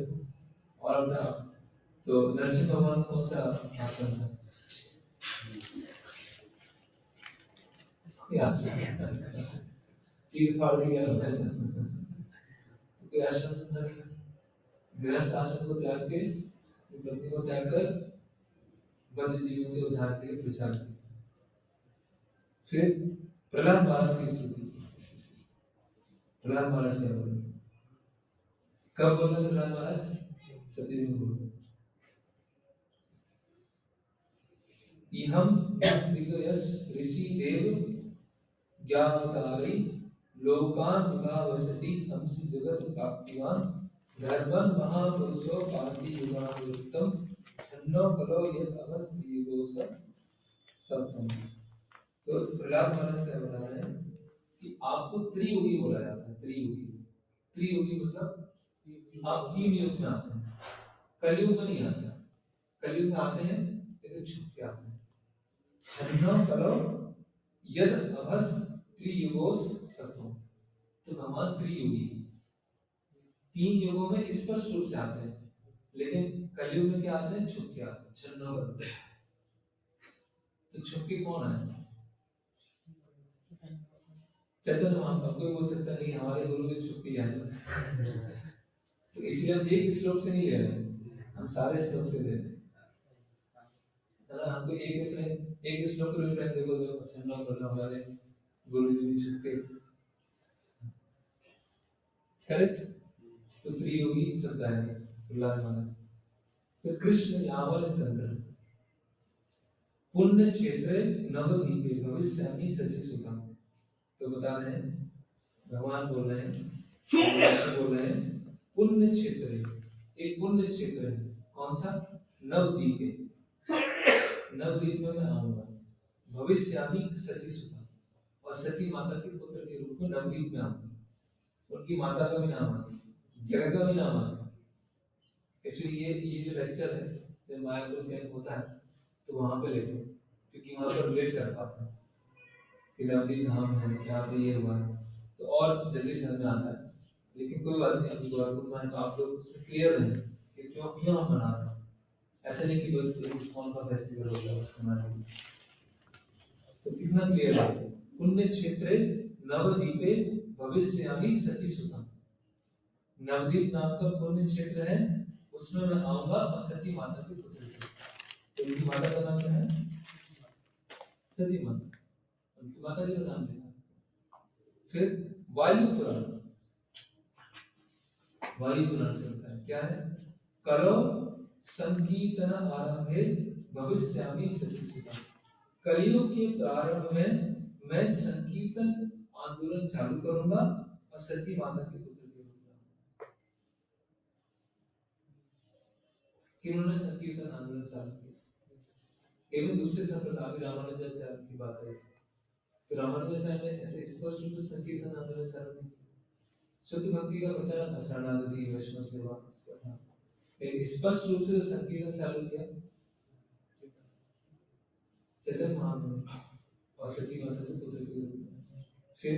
[SPEAKER 1] और अपना तो नरसिंह भगवान कौन सा आसन था? कोई आसन चीर फाड़ के क्या होता है? कोई आसन सुंदर गृहस्थ आसन को त्याग के पत्नी को त्याग कर बद्ध जीवों के उद्धार के लिए प्रचार किया। फिर प्रहलाद महाराज की स्तुति। प्रहलाद महाराज क्या बोले? कब बोले प्रहलाद महाराज? सती में बोले इहम दिग्गयस ऋषि देव ज्ञावतारी लोकान विभावसति हमसि जगत प्राप्तिवान धर्मं महापुरुषो पासी युगानुत्तम छन्नो कलो यत् अवस्थियोस सप्तम। तो प्रहलाद महाराज क्या बता रहे हैं कि आपको त्रियुगी बोला जाता है। त्रियुगी, त्रियुगी मतलब आप 3 युग में आते हैं, कलयुग में नहीं आते। कलयुग में आते हैं लेकिन छुप के आते हैं। छन्नो कलो यद अभस त्रियुगोस सत्वम। तो भगवान त्रियुगी 3 युगों में स्पष्ट रूप से आते हैं, लेकिन कलयुग में क्या आते हैं? छुप के आते हैं। छन्नो कलो, तो छुप के कौन है? चैतन्य महाप्रभु। कोई बोल सकता नहीं हमारे गुरु इस छुप के आए, तो इसलिए हम एक श्लोक से नहीं ले रहे, हम सारे श्लोक से ले रहे हैं। हमको एक श्लोक का रेफरेंस देखो जो छन्नो कलो हमारे गुरु जी ने छुप के, करेक्ट? तो त्रियोगी शब्द है प्रहलाद महाराज। तो कृष्ण यावल तंत्र पुण्य क्षेत्र नवदीपे भविष्यामि सचि सुतम। तो बता रहे हैं, भगवान बोल रहे हैं पुण्य क्षेत्र, एक पुण्य क्षेत्र है। कौन सा? नवदीपे। नवदीप में मैं आऊंगा। भविष्यामि सचि सुतम, और सची माता के पुत्र के रूप में नवदीप में आऊंगा। उनकी माता का भी नाम है, जगह का भी नाम है। एक्चुअली ये जो लेक्चर है जब मायापुर कैंप होता है तो वहां पे लेते हैं, क्योंकि वहां पर रिलेट कर पाते हैं कि नवदीप धाम है, यहाँ पे ये हुआ है, तो और जल्दी समझ में आता है। लेकिन कोई बात नहीं, अभी गौरव में तो आप लोग उसमें क्लियर हैं कि क्यों हम मना रहे हैं। ऐसा नहीं कि बस इस्कॉन का फेस्टिवल होता है उसको मनाने, तो कितना क्लियर है। पुण्य क्षेत्रे नवदीपे भविष्यामि सचि सुतम। नवदीप नाम का पुण्य क्षेत्र है, उसमें मैं आऊंगा और सची माता के पुत्र के। तो उनकी माता का नाम क्या है? सची माता। उनकी माता जी का नाम लेना। फिर वायु पुराण, वायु पुराण से होता है क्या है? करो संकीर्तन आरंभे भविष्यामि सचि सुतम। कलयुग के प्रारंभ में मैं संकीर्तन आंदोलन चालू करूंगा और सची माता के पुत्र के रूप में। किन्होंने संकीर्तन आंदोलन चालू किया? एवं दूसरे संप्रदाय रामानुजाचार्य की बात है, तो रामानुजाचार्य ने ऐसे स्पष्ट रूप से संकीर्तन आंदोलन चालू नहीं किया। शुद्ध भक्ति का प्रचार था, शरणागति वैष्णव सेवा, एक स्पष्ट रूप से संकीर्तन चालू किया चैतन्य महाप्रभु और सची माता के पुत्र के रूप में। फिर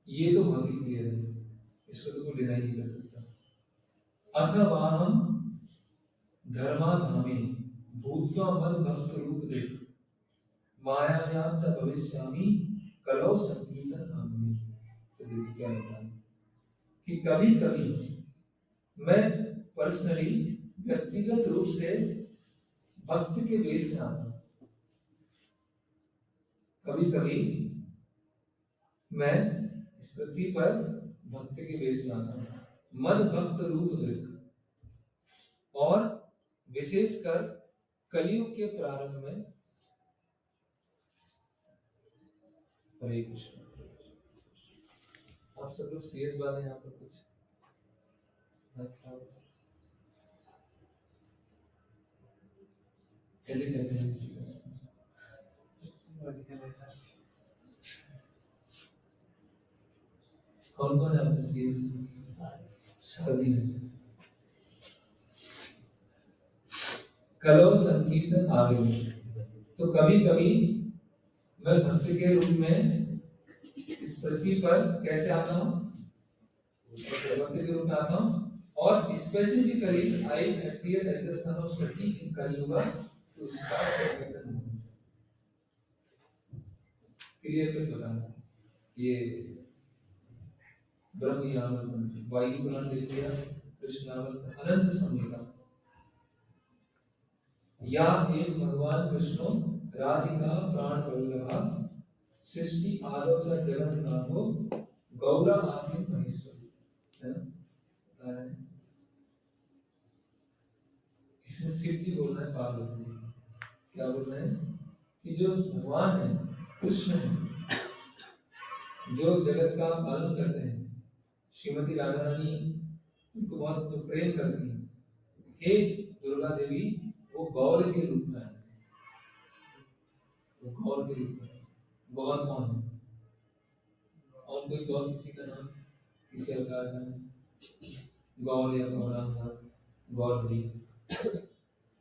[SPEAKER 1] ये तो भक्ति क्लियर है, इसको तो कोई डिनाई नहीं कर सकता। अथवा हम धर्माधामी भूत्वा मद भक्त रूप देख मायायाम च भविष्यामि कलो संकीर्तन आगमे। तो देखिए क्या होता है कि कभी कभी मैं पर्सनली व्यक्तिगत रूप से भक्त के वेश में आता हूं। कभी कभी मैं इस पृथ्वी पर भक्त के वेश में आता हूं, मद भक्त रूप दृक, और विशेषकर कलयुग के प्रारंभ में। हरे कृष्ण। आप सब लोग सीरियस वाले यहाँ पर कुछ कैसे कहते हैं? कौन कौन है आपने सीरियस? सभी हैं। कलो संकीर्तन आगमे। तो कभी कभी मैं भक्त के रूप में इस पृथ्वी पर कैसे आता हूं? भक्त के रूप में आता हूँ, और specifically I appear as the son of Sati in Kaliyuga to start sankirtan movement. Clear कर बताना, ये ब्रह्म यावत वायु पुराण लिख दिया, कृष्ण यावत अनंत संहिता, या एक भगवान कृष्णो राधिका प्राण वल्लभा सृष्टि आदौ च जगन्नाथो गौरा आसीन महेश्वरी, है ना? इसमें शिव जी बोल रहे हैं पार्वती जी, क्या बोल रहे हैं कि जो भगवान है, कृष्ण है, जो जगत का पालन करते हैं, श्रीमती राधा रानी उनको बहुत तो प्रेम करती हैं, हे दुर्गा देवी वो गौर के रूप में है, वो गौर के रूप में है। गौर कौन है? और कोई गौर किसी का नाम, किसी अवतार का नाम, गौर या गौरांगा, गौरी।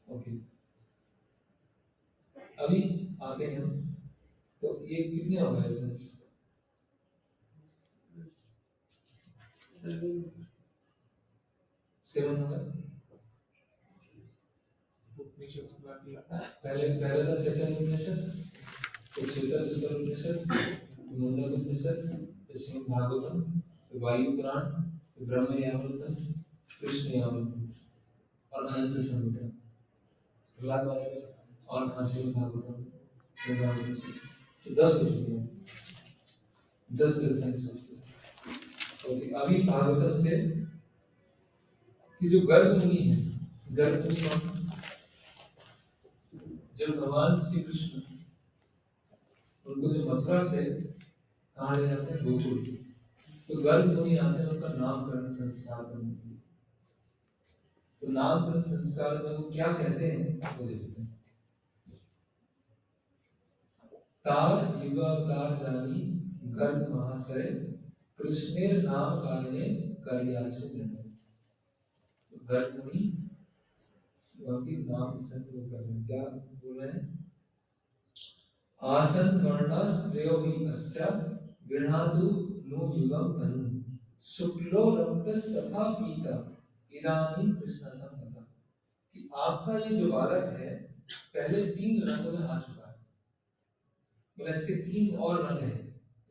[SPEAKER 1] ओके, अभी आते हैं, तो ये कितने हो गए फ्रेंड्स? 7 हो गए। पहले था चैतन्य उपनिषद, फिर श्वेता सुंदर उपनिषद, मुंडक उपनिषद, फिर श्रीमद् भागवतम, फिर वायु पुराण, फिर ब्रह्म यावतम, कृष्ण यावतम और अनंत संहिता, और श्रीमद् भागवतम, फिर भागवतम से तो 10 हो चुके हैं, 10 रेफरेंस हो चुके हैं। ओके, अभी भागवतम से कि जो गर्ग मुनि है, गर्ग मुनि कौन? जो भगवान श्री कृष्ण उनको जो मथुरा से कहाँ ले जाते हैं, गोकुल, तो गर्ग मुनि आते हैं उनका नामकरण संस्कार करने के लिए। तो नामकरण संस्कार में वो क्या कहते हैं वो देखते हैं। तार युगावतार जानी गर्ग महाशय कृष्णेर नाम कारणे कार्याचे निर्णय। तो गर्ग मुनि उनके नाम संकल्प कर रहे हैं, क्या बोल रहे हैं? आसन वर्णस त्रयोहि अस्या गृह्णातु नो युगम तनु शुक्लो रक्तस तथा पीता इदानीं कृष्णतम पता। कि आपका ये जो बालक है पहले 3 रंगों में आ चुका है, मतलब इसके 3 और रंग हैं,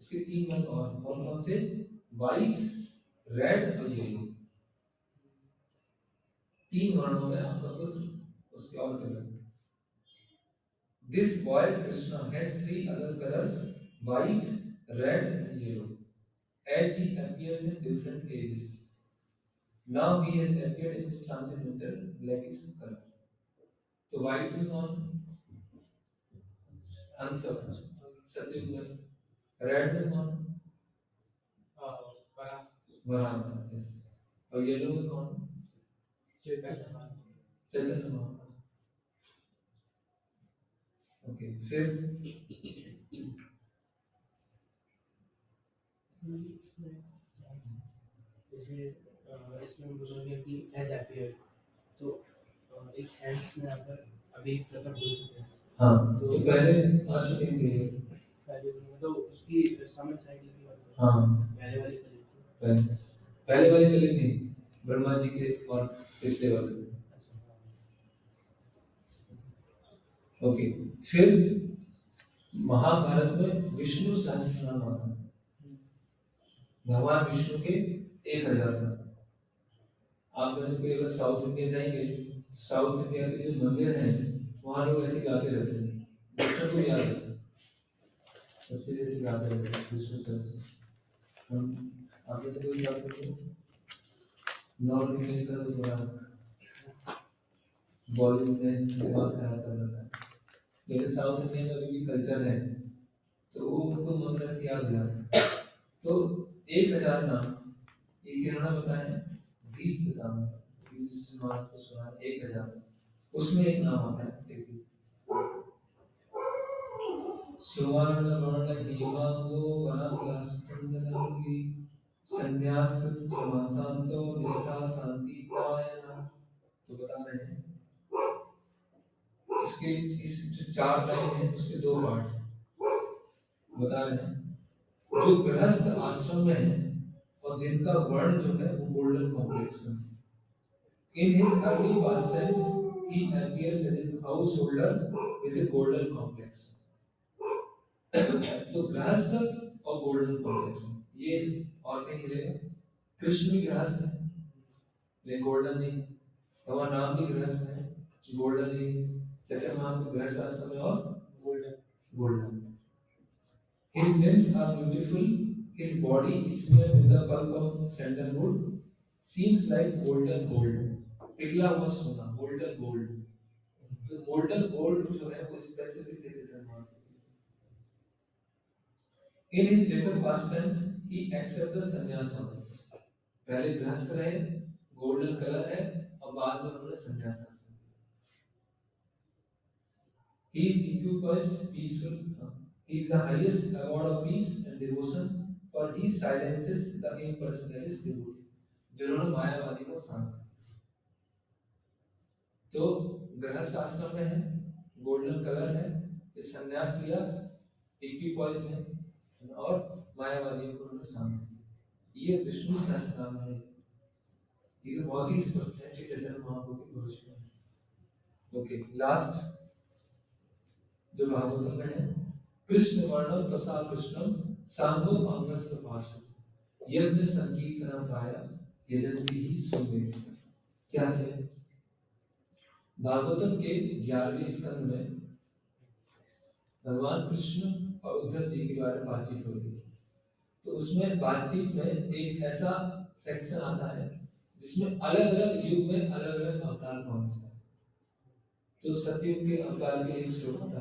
[SPEAKER 1] इसके 3 रंग और कौन कौन से? व्हाइट, रेड और येलो, 3 वर्णों में आपका पुत्र उसके और colour. This boy Krishna has 3 other colors, white, red and yellow, as he appears in different ages. Now he has appeared in his transcendental blackish color. तो white में कौन? हंस सत्युग में। रेड में कौन? वराह, यस। और येलो में कौन? चैतन्य महाप्रभु। ओके, फिर
[SPEAKER 3] जैसे इसमें बोलोगे कि एज अपीयर, तो एक सेंस में अगर अभी प्रकट हो चुके हैं,
[SPEAKER 1] हाँ, तो पहले आ चुके हैं,
[SPEAKER 3] पहले तो उसकी समय साइकिल की बात करें,
[SPEAKER 1] हाँ,
[SPEAKER 3] पहले वाली कली,
[SPEAKER 1] पहले वाले कलियुग में ब्रह्मा जी के और पिछले वाले। ओके, फिर महाभारत में विष्णु सहस्त्रनाम आता है, भगवान विष्णु के 1000 नाम। आप में से कोई अगर साउथ इंडिया जाएंगे, साउथ इंडिया के जो मंदिर हैं वहां लोग ऐसे गाते रहते हैं, बच्चों को याद है, बच्चे जैसे गाते रहते हैं विष्णु सहस्त्रनाम। आप में से कोई गाते हैं? नॉर्थ इंडियन का तो थोड़ा बॉलीवुड में दिमाग खराब कर रखा है, लेकिन साउथ इंडियन का भी कल्चर है तो वो उनको मंत्र से याद है। तो 1000 नाम एक किरणा बताए, 20 बताना, 20 मार्च को सुना 1000, उसमें एक नाम आता है, देखिए, सुवर्ण वर्ण हेमांगो वनप्रास्थंदनांगी संन्यासकृत समासांतो निष्ठा शांति पायना। तो बता रहे हैं इसके इस जो 4 लाइन है उसके 2 पार्ट बता रहे हैं। जो गृहस्थ आश्रम में है और और जिनका वर्ण जो है वो गोल्डन कॉम्प्लेक्स है। In his early pastimes, he appears as a householder with a golden complex. तो गृहस्थ और गोल्डन कॉम्प्लेक्स ये और कहीं मिलेगा। कृष्ण भी गृहस्थ है लेकिन गोल्डन नहीं, हमारा नाम भी गृहस्थ है गोल्डन नहीं। चैतन्य महाप्रभु गृहस्थ आश्रम में और golden. His limbs are beautiful, his body is smeared with the pulp of sandalwood, seems like molten gold. पिघला हुआ सोना, molten gold. तो molten gold जो है वो स्पेसिफिक है Chaitanya Mahaprabhu. In his later pastimes, he accepts the sannyas order. पहले गृहस्थ रहे, गोल्डन कलर है, और बाद में उन्होंने संन्यास लिया। He is equipoised, peaceful. He is the highest award of peace and devotion, for he silences the impersonalist devotee. जिन्होंने मायावादी को शांत। तो गृहस्थ आश्रम में है, गोल्डन कलर है, इस संन्यास लिया, इक्विपॉइज है, और मायावादी को उन्होंने शांत। ये विष्णु सहस्त्रनाम है। ये तो बहुत ही स्पष्ट है कि चैतन्य महाप्रभु की घोषणा है। ओके, लास्ट जो भागवतम में है, कृष्ण वर्णम तथा कृष्णम सांगो अंगस्य पाशम यज्ञ संकीर्तन पाया यजन्ति ही सुमेध। क्या है? भागवतम के 11वें स्कंद में भगवान कृष्ण और उद्धव जी के बारे में बातचीत हो रही है। तो उसमें बातचीत में एक ऐसा सेक्शन आता है जिसमें अलग अलग युग में अलग अलग अवतार कौन से हैं। तो सतयुग के अवतार के लिए श्लोक होता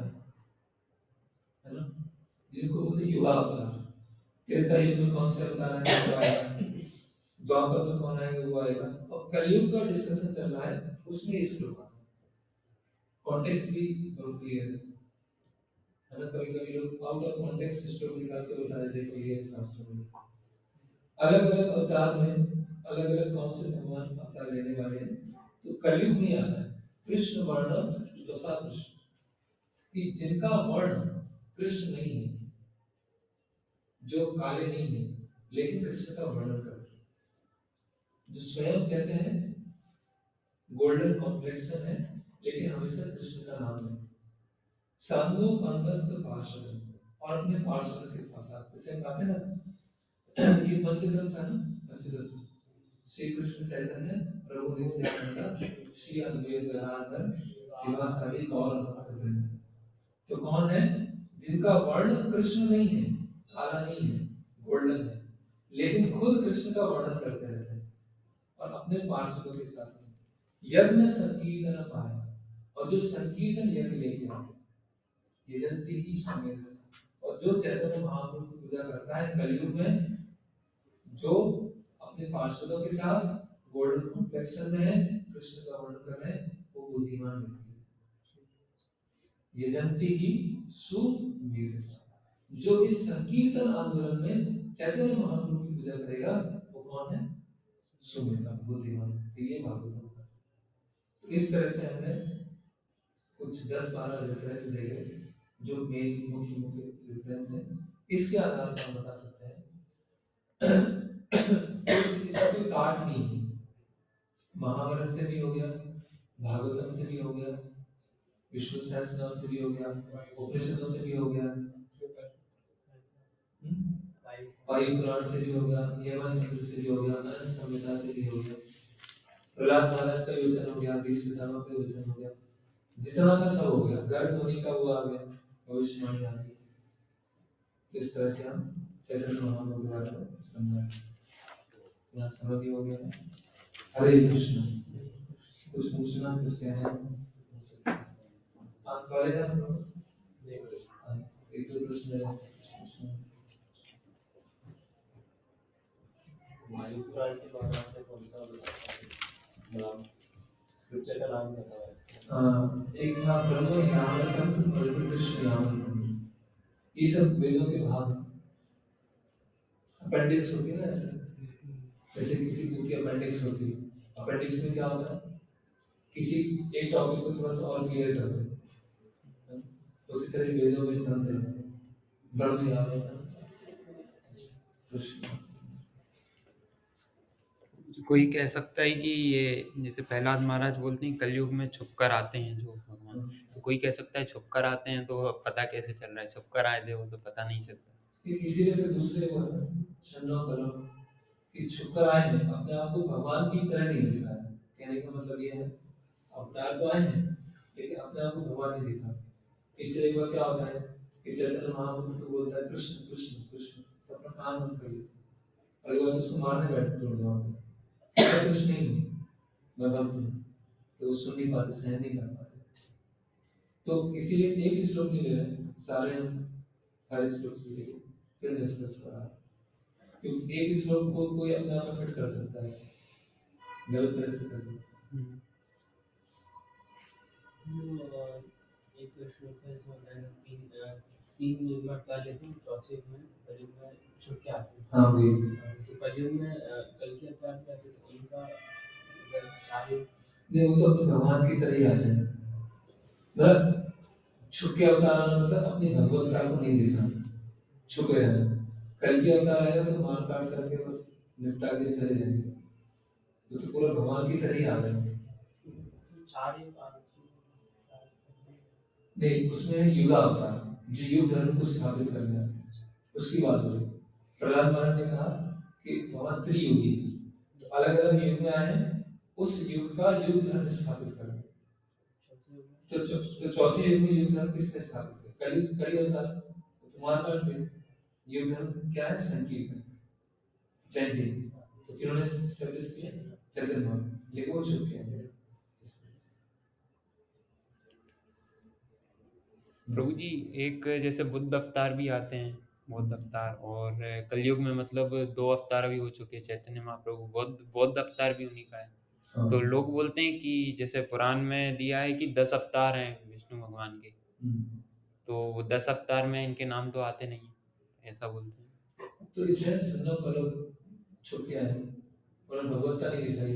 [SPEAKER 1] है ना, जिसको बोलते युवा अवतार। त्रेता युग में कौन से अवतार आएंगे, द्वापर में कौन आएंगे वो आएगा, और कलयुग का डिस्कशन चल रहा है उसमें ये श्लोक आता है। कॉन्टेक्स्ट भी बहुत क्लियर है ना। कभी कभी लोग आउट ऑफ कॉन्टेक्स्ट श्लोक निकाल के बता देते हैं ये शास्त्र में। अलग अलग अवतार में अलग अलग कौन से भगवान अवतार लेने वाले हैं। तो कलयुग में आता है कृष्ण वर्ण तथा कृष्ण, कि जिनका वर्ण कृष्ण नहीं है, जो काले नहीं है लेकिन कृष्ण का वर्णन करते हैं, जो स्वयं कैसे है, गोल्डन कॉम्प्लेक्सन है लेकिन हमेशा कृष्ण का नाम है। सांगो पंगस्त पार्षद, और अपने पार्षद के पास आते जैसे बातें ना, ये पंचतत्व था ना, पंचतत्व श्री कृष्ण चैतन्य प्रभु नित्यानंद श्री अद्वैत गदाधर शिवासादि गौर भक्तवृंद। तो कौन है जिनका वर्ण कृष्ण नहीं है, काला नहीं है, गोल्डन है, लेकिन खुद कृष्ण का वर्णन करते रहते हैं और अपने पार्षदों के साथ यज्ञ संकीर्तन पाया, और जो संकीर्तन यज्ञ लेके आते यजन्ति ही समेत, और जो चैतन्य महाप्रभु की पूजा करता है कलयुग में, जो अपने पार्षदों के साथ गोल्डन कॉम्प्लेक्सन में है, कृष्ण का वर्णन कर रहे हैं, वो बुद्धिमान व्यक्ति है। यजन्ति ही सुमेध, जो इस संकीर्तन आंदोलन में चैतन्य महाप्रभु की पूजा करेगा वो कौन है? सुमेध, बुद्धिमान। तो ये भागवत है। तो इस तरह से हमने कुछ 10-12 रेफरेंस देखे जो मेन मुख्य रेफरेंस है। इसके आधार पर हम बता सकते हैं इसका कोई काट नहीं है। महाभारत से भी हो गया, भागवतम से भी हो गया, विष्णु सहस्त्रनाम से भी हो गया, उपनिषदों से भी हो गया, वायु पुराण से भी हो गया, यमन से भी हो गया, अनंत संहिता से भी हो गया, प्रहलाद महाराज का वचन हो गया, भीष्म पितामह का वचन हो गया, जितना था सब हो गया। गर्ग मुनि का वो आ गया, भविष्यवाणी आ गई। तो इस तरह से हम चैतन्य महाप्रभु के बारे में समझा सकते। यहाँ समझ हो गया। हरे कृष्ण। कुछ पूछना कुछ कहना आज कॉलेज है हम लोग, एक दो प्रश्न है।
[SPEAKER 5] वायु पुराण के बारे में कौन सा नाम स्क्रिप्चर का नाम बताया?
[SPEAKER 1] एक था ब्रह्म यामकम और एक कृष्ण यामकम। ये सब वेदों के भाग अपेंडिक्स होती है ना, ऐसे जैसे किसी बुक की अपेंडिक्स होती है। अपेंडिक्स में क्या होता है, किसी एक टॉपिक को थोड़ा सा और क्लियर करते हैं। उसी तरह वेदों में तंत्र ब्रह्म यामकम कृष्ण।
[SPEAKER 4] कोई कह सकता है कि ये जैसे प्रहलाद महाराज बोलते हैं कलयुग में छुप कर आते हैं जो भगवान, तो कोई कह सकता है छुप कर आते हैं तो अब पता कैसे चल रहा है, छुप कर आए थे वो तो पता नहीं चलता।
[SPEAKER 1] ये इसीलिए फिर दूसरे को छन्नो करो कि छुप कर आए हैं, अपने आप को भगवान की तरह नहीं दिखाया। कहने का मतलब ये है अवतार तो आए हैं लेकिन अपने आप को भगवान नहीं दिखा। इसलिए एक बार क्या होता है कि चैतन्य महाप्रभु तो बोलता है कृष्ण कृष्ण कृष्ण, तो अपना कान बंद कर लेते हैं और एक बार उसको मारने बैठ तोड़ जाते हैं, मैं कुछ नहीं हूँ, मैं भक्त हूँ, तो वो सुन नहीं पाते, सहन नहीं कर पाते। तो इसीलिए एक श्लोक नहीं ले रहे, सारे हम हर श्लोक से लेके फिर डिस्कस कर रहा है, क्योंकि एक श्लोक को कोई अपने आप में फिट कर सकता है, गलत तरह से कर सकता है।
[SPEAKER 3] एक श्लोक है इसमें तीन युग में अवतार लेते हैं, चौथे युग में कलयुग में छुप के आते हैं।
[SPEAKER 1] हाँ वही,
[SPEAKER 3] तो कलयुग में कल के अवतार कैसे, तो उनका अगर सारे
[SPEAKER 1] नहीं वो तो अपने भगवान की तरह ही आते हैं, मतलब छुप के अवतार आना मतलब अपनी भगवत्ता को नहीं दिखाना, छुपे रहना। कल के अवतार आएगा तो मार काट करके बस निपटा के चले जाएंगे, तो पूरा भगवान की तरह ही आ रहे हैं।
[SPEAKER 3] चार युग आते
[SPEAKER 1] नहीं उसमें है युगा अवतार, जो युग धर्म को स्थापित करने आते हैं, उसकी बात हो रही। प्रहलाद महाराज ने कहा कि भगवान त्रियुगी, तो अलग अलग युग में आए हैं उस युग का युग धर्म स्थापित करने। तो चौथे युग में युग धर्म किसने स्थापित किया? कली अवतार, तो मारकाट में युग धर्म क्या है? संकीर्तन, चैंटिंग, तो किन्होंने एस्टैब्लिश किया? चैतन्य महाप्रभु, लेकिन वो छुप गया।
[SPEAKER 4] प्रभु जी एक जैसे बुद्ध अवतार भी आते हैं, बौद्ध अवतार, और कलयुग में मतलब 2 अवतार भी हो चुके हैं, चैतन्य महाप्रभु बौद्ध अवतार भी उन्हीं का है।
[SPEAKER 1] हाँ।
[SPEAKER 4] तो लोग बोलते हैं कि जैसे पुराण में दिया है कि 10 अवतार हैं विष्णु भगवान के, तो वो 10 अवतार में इनके नाम तो आते नहीं हैं, ऐसा बोलते हैं।
[SPEAKER 1] तो इसलिए छन्नो कलो छुप के आए, उन्होंने भगवत्ता नहीं दिखाई।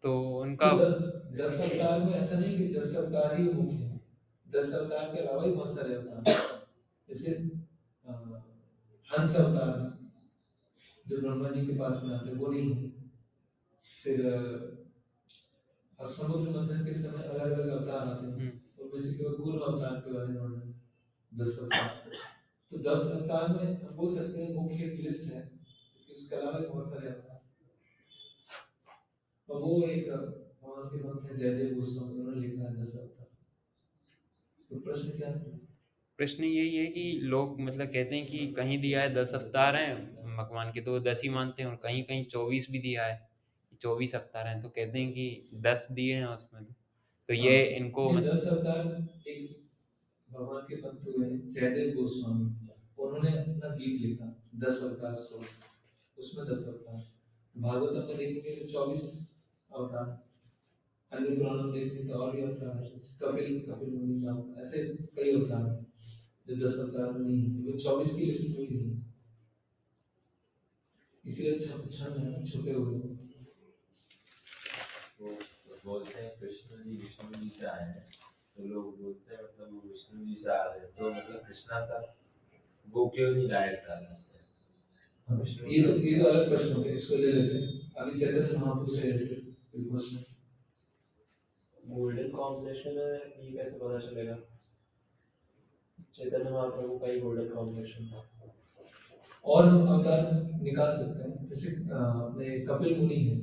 [SPEAKER 4] तो उनका
[SPEAKER 1] तो 10 अवतार में ऐसा नहीं कि 10 अवतार ही मुख्य है, 10 अवतार के अलावा ही बहुत सारे अवतार हैं। जैसे हंस अवतार जो ब्रह्मा जी के पास में आते हैं वो नहीं है। फिर समुद्र मंथन के समय अलग अलग अवतार आते हैं, उनमें से केवल पूर्व अवतार के बारे में उन्होंने 10 अवतार। तो 10 अवतार में हम बोल सकते हैं मुख्य लिस्ट है, क्योंकि उसके अलावा भी बहुत सारे अवतार। और वो एक वहाँ के भक्त हैं जयदेव गोस्वामी, उन्होंने लिखा है 10 अवतार। तो प्रश्न क्या है?
[SPEAKER 4] प्रश्न यही है कि लोग मतलब कहते हैं कि कहीं दिया है 10 अवतार हैं भगवान के, तो 10 ही मानते हैं, और कहीं कहीं 24 भी दिया है, 24 अवतार हैं, तो कहते हैं कि 10 दिए हैं उसमें। तो ये इनको
[SPEAKER 1] ये 10 अवतार एक भगवान के भक्त हुए जयदेव गोस्वामी, उन्होंने अपना गीत लिखा 10 अवतार स्तोत्र, उसमें 10 अवतार। भागवतम में देखेंगे तो 24 अवतार, अन्य पुराणों में देखेंगे तो और भी अवतार है, कपिल मुनि का, ऐसे कई अवतार हैं जो 10 अवतार नहीं है, वो 24 की लिस्ट में नहीं है, इसलिए छुपे हुए।
[SPEAKER 5] तो बोलते हैं कृष्ण जी विष्णु जी से आए हैं, तो लोग बोलते हैं मतलब वो विष्णु जी से आ रहे हैं, तो मतलब कृष्णा का वो क्यों नहीं डायरेक्ट आ रहा है?
[SPEAKER 1] ये तो अलग प्रश्न हो गया, इसको ले लेते हैं। अभी चैतन्य महाप्रभु से रिलेटेड कोई क्वेश्चन?
[SPEAKER 5] गोल्डन कॉम्बिनेशन है, ये कैसे पता चलेगा? चैतन्य महाप्रभु का ही गोल्डन कॉम्बिनेशन था।
[SPEAKER 1] और हम अवतार निकाल सकते हैं, जैसे अपने कपिल मुनि है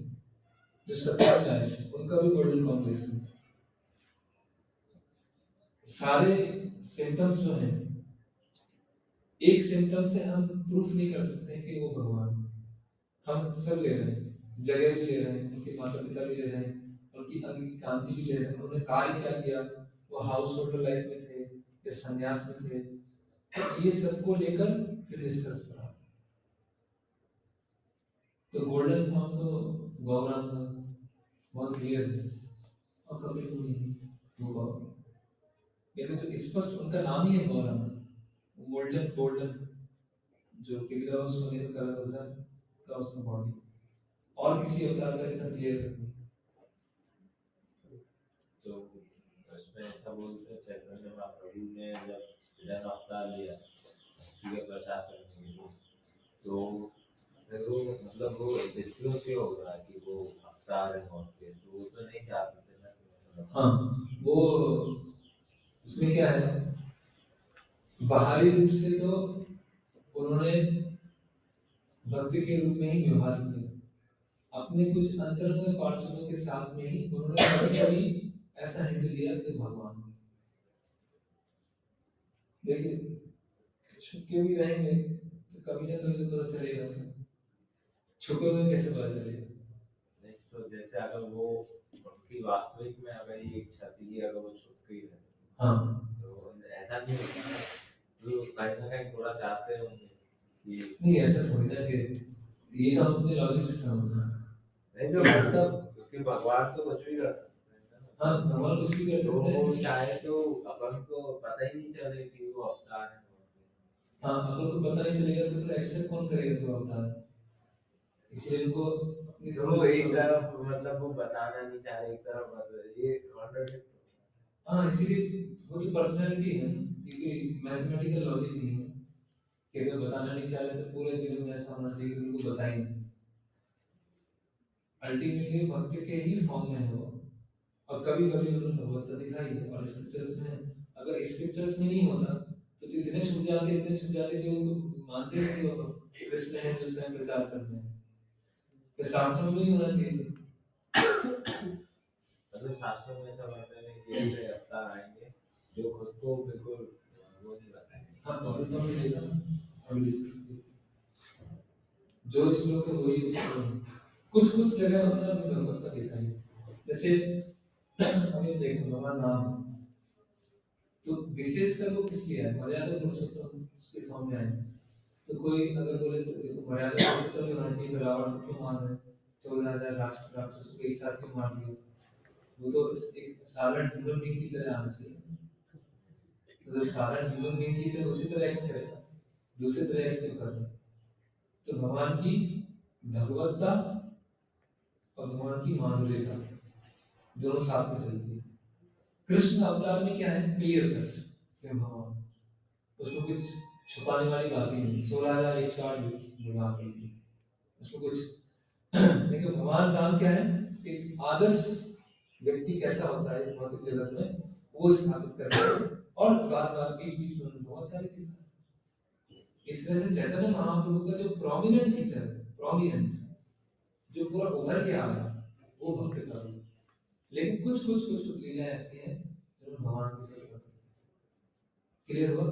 [SPEAKER 1] जो सत्तर में आए थे, उनका भी गोल्डन कॉम्बिनेशन। सारे सिम्टम्स जो हैं, एक सिम्टम से हम प्रूफ नहीं कर सकते हैं कि वो भगवान। हम सब ले रहे हैं, जगह भी ले रहे हैं, उनके माता पिता भी ले रहे हैं, उनकी अंग की कांति भी ले रहे हैं, उन्होंने कार्य क्या किया, वो हाउस होल्ड लाइफ में थे या संन्यास में थे, ये सबको लेकर फिर डिस्कस करा। तो गोल्डन फॉर्म तो गौरांग बहुत क्लियर है, और कपिल मुनि वो गौरांग, लेकिन जो स्पष्ट उनका नाम ही है गौरांग, गोल्डन गोल्डन जो पिघला हुआ सोने का कलर होता है का उसका बॉडी, और किसी अवतार का इतना क्लियर नहीं।
[SPEAKER 5] तो उसमें ऐसा बोलते हैं चैतन्य महाप्रभु ने जब जन अवतार लिया भक्ति का प्रचार करने के लिए, तो फिर वो मतलब वो डिस्क्लोज क्यों हो रहा है कि वो अवतार है मौत के, तो वो तो नहीं चाहते थे ना कि मतलब
[SPEAKER 1] हाँ वो उसमें क्या है, बाहरी रूप से तो उन्होंने भक्ति के रूप में ही व्यवहार किया, अपने कुछ अंतरंग पार्षदों के साथ में ही उन्होंने कभी कभी ऐसा हिंट दिया कि भगवान है। देखिए छुपके भी रहेंगे तो कभी ना कभी तो पता चलेगा, छुपे हुए कैसे पता चलेगा।
[SPEAKER 5] नहीं, तो जैसे अगर वो उनकी वास्तविक में अगर ये इच्छा थी कि अगर वो छुप गई है,
[SPEAKER 1] हाँ
[SPEAKER 5] तो ऐसा नहीं होता ना, तो कहीं ना कहीं थोड़ा चाहते होंगे कि
[SPEAKER 1] नहीं ऐसा थोड़ी ना कि ये तो हम अपने लॉजिक से समझना।
[SPEAKER 5] नहीं, तो मतलब क्योंकि भगवान तो कुछ भी कर सकते हैं ना,
[SPEAKER 1] हाँ भगवान कुछ भी कर
[SPEAKER 5] तो
[SPEAKER 1] सकते
[SPEAKER 5] वो
[SPEAKER 1] हैं।
[SPEAKER 5] चाहे तो अपन को पता ही नहीं चले कि वो अवतार है।
[SPEAKER 1] हाँ अगर को पता नहीं चलेगा तो फिर एक्सेप्ट कौन करेगा वो अवतार, इसलिए उनको अपनी
[SPEAKER 5] तो एक तरफ मतलब वो बताना नहीं चाह रहे, एक तरफ ये कॉन्ट्रडिक्ट।
[SPEAKER 1] हाँ इसीलिए वो तो पर्सनैलिटी है ना, क्योंकि मैथमेटिकल लॉजिक नहीं है कि अगर बताना नहीं चाह रहे तो पूरे जीवन में ऐसा होना चाहिए कि उनको बताएंगे। अल्टीमेटली भक्ति के ही फॉर्म में है वो, और कभी कभी उन्होंने भगवत्ता दिखाई है, और स्क्रिप्चर्स में अगर स्क्रिप्चर्स में नहीं होता तो इतने छुप जाते कि उनको मानते नहीं कि वो कृष्ण है जो स्वयं प्रचार करते हैं, तो शास्त्रों में नहीं होना चाहिए।
[SPEAKER 5] मतलब शास्त्रों में ऐसा वर्णन है कि ऐसे अवतार आएंगे जो खुद को बिल्कुल वो नहीं बताएंगे।
[SPEAKER 1] हाँ और तो हम देखा अभी डिस्कस किया जो श्लोक है वही कुछ कुछ जगह हमने अपनी भगवत्ता दिखाई, जैसे हमें देखो भगवान नाम तो विशेषकर वो किस लिए है, मर्यादा पुरुषोत्तम उसके फॉर्म में आए। तो कोई अगर बोले तो देखो मर्यादा पुरुषोत्तम ही होना चाहिए, तो रावण को क्यों मार रहे हैं, 14,000 राक्षसों को एक साथ क्यों मार दिया, वो तो एक साधारण ह्यूमन बीइंग की तरह आना चाहिए। तो जब साधारण ह्यूमन बीइंग की तरह उसी तरह एक्ट करेगा, दूसरी तरह एक्ट क्यों कर रहे हैं। तो भगवान की भगवत्ता और भगवान की माधुर्यता दोनों साथ में चलती है। कृष्ण अवतार में क्या है, क्लियर कट कि भगवान, उसमें कुछ छुपाने वाली बात ही नहीं, 16,108 उसमें कुछ लेकिन भगवान राम क्या है, एक आदर्श व्यक्ति कैसा होता है भौतिक जगत में वो स्थापित करते हैं, और बार बार बीच बीच में उन्होंने बहुत सारे दिखा। इस तरह से चैतन्य महाप्रभु का जो प्रोमिनेंट फीचर है, प्रोमिनेंट जो पूरा उभर के आ रहा है वो भक्त का रूप, लेकिन कुछ कुछ कुछ कुछ लीलाएं ऐसी हैं जो भगवान की तरफ क्लियर हुआ।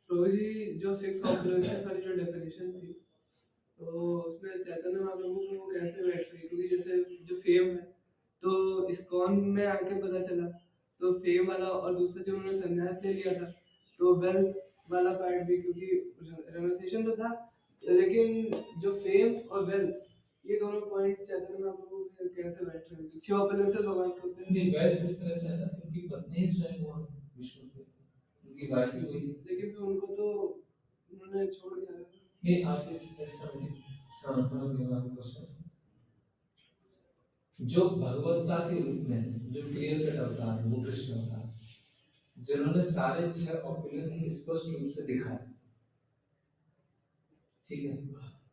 [SPEAKER 2] प्रभु जी जो 6 ऑब्जर्वेशन वाली जो डेफिनेशन थी, तो उसमें चैतन्य महाप्रभु को वो कैसे बैठ रही, क्योंकि जैसे जो फेम है तो इस्कॉन में आके पता चला, तो फेम वाला और दूसरा जो उन्होंने संन्यास ले लिया था तो वेल्थ वाला पार्ट भी, क्योंकि रेनोसिएशन तो था, लेकिन जो फेम और वेल्थ ये दोनों पॉइंट चैतन्य महाप्रभु में कैसे बैठ रहे हैं, 6 ऑपोलेंसेस भगवान के होते हैं।
[SPEAKER 1] नहीं वैध इस तरह से है ना कि उनकी पत्नी ही स्वयं वो विष्णु थे, उनकी वाइफ ही वही।
[SPEAKER 2] लेकिन फिर उनको तो उन्होंने छोड़ दिया।
[SPEAKER 1] नहीं आप इस समझ गए आपका क्वेश्चन। जो भगवत्ता के रूप में है, जो क्लियर कट अवतार है वो कृष्ण अवतार, जिन्होंने सारे 6 ऑपुलेंस स्पष्ट रूप से दिखाए, ठीक है।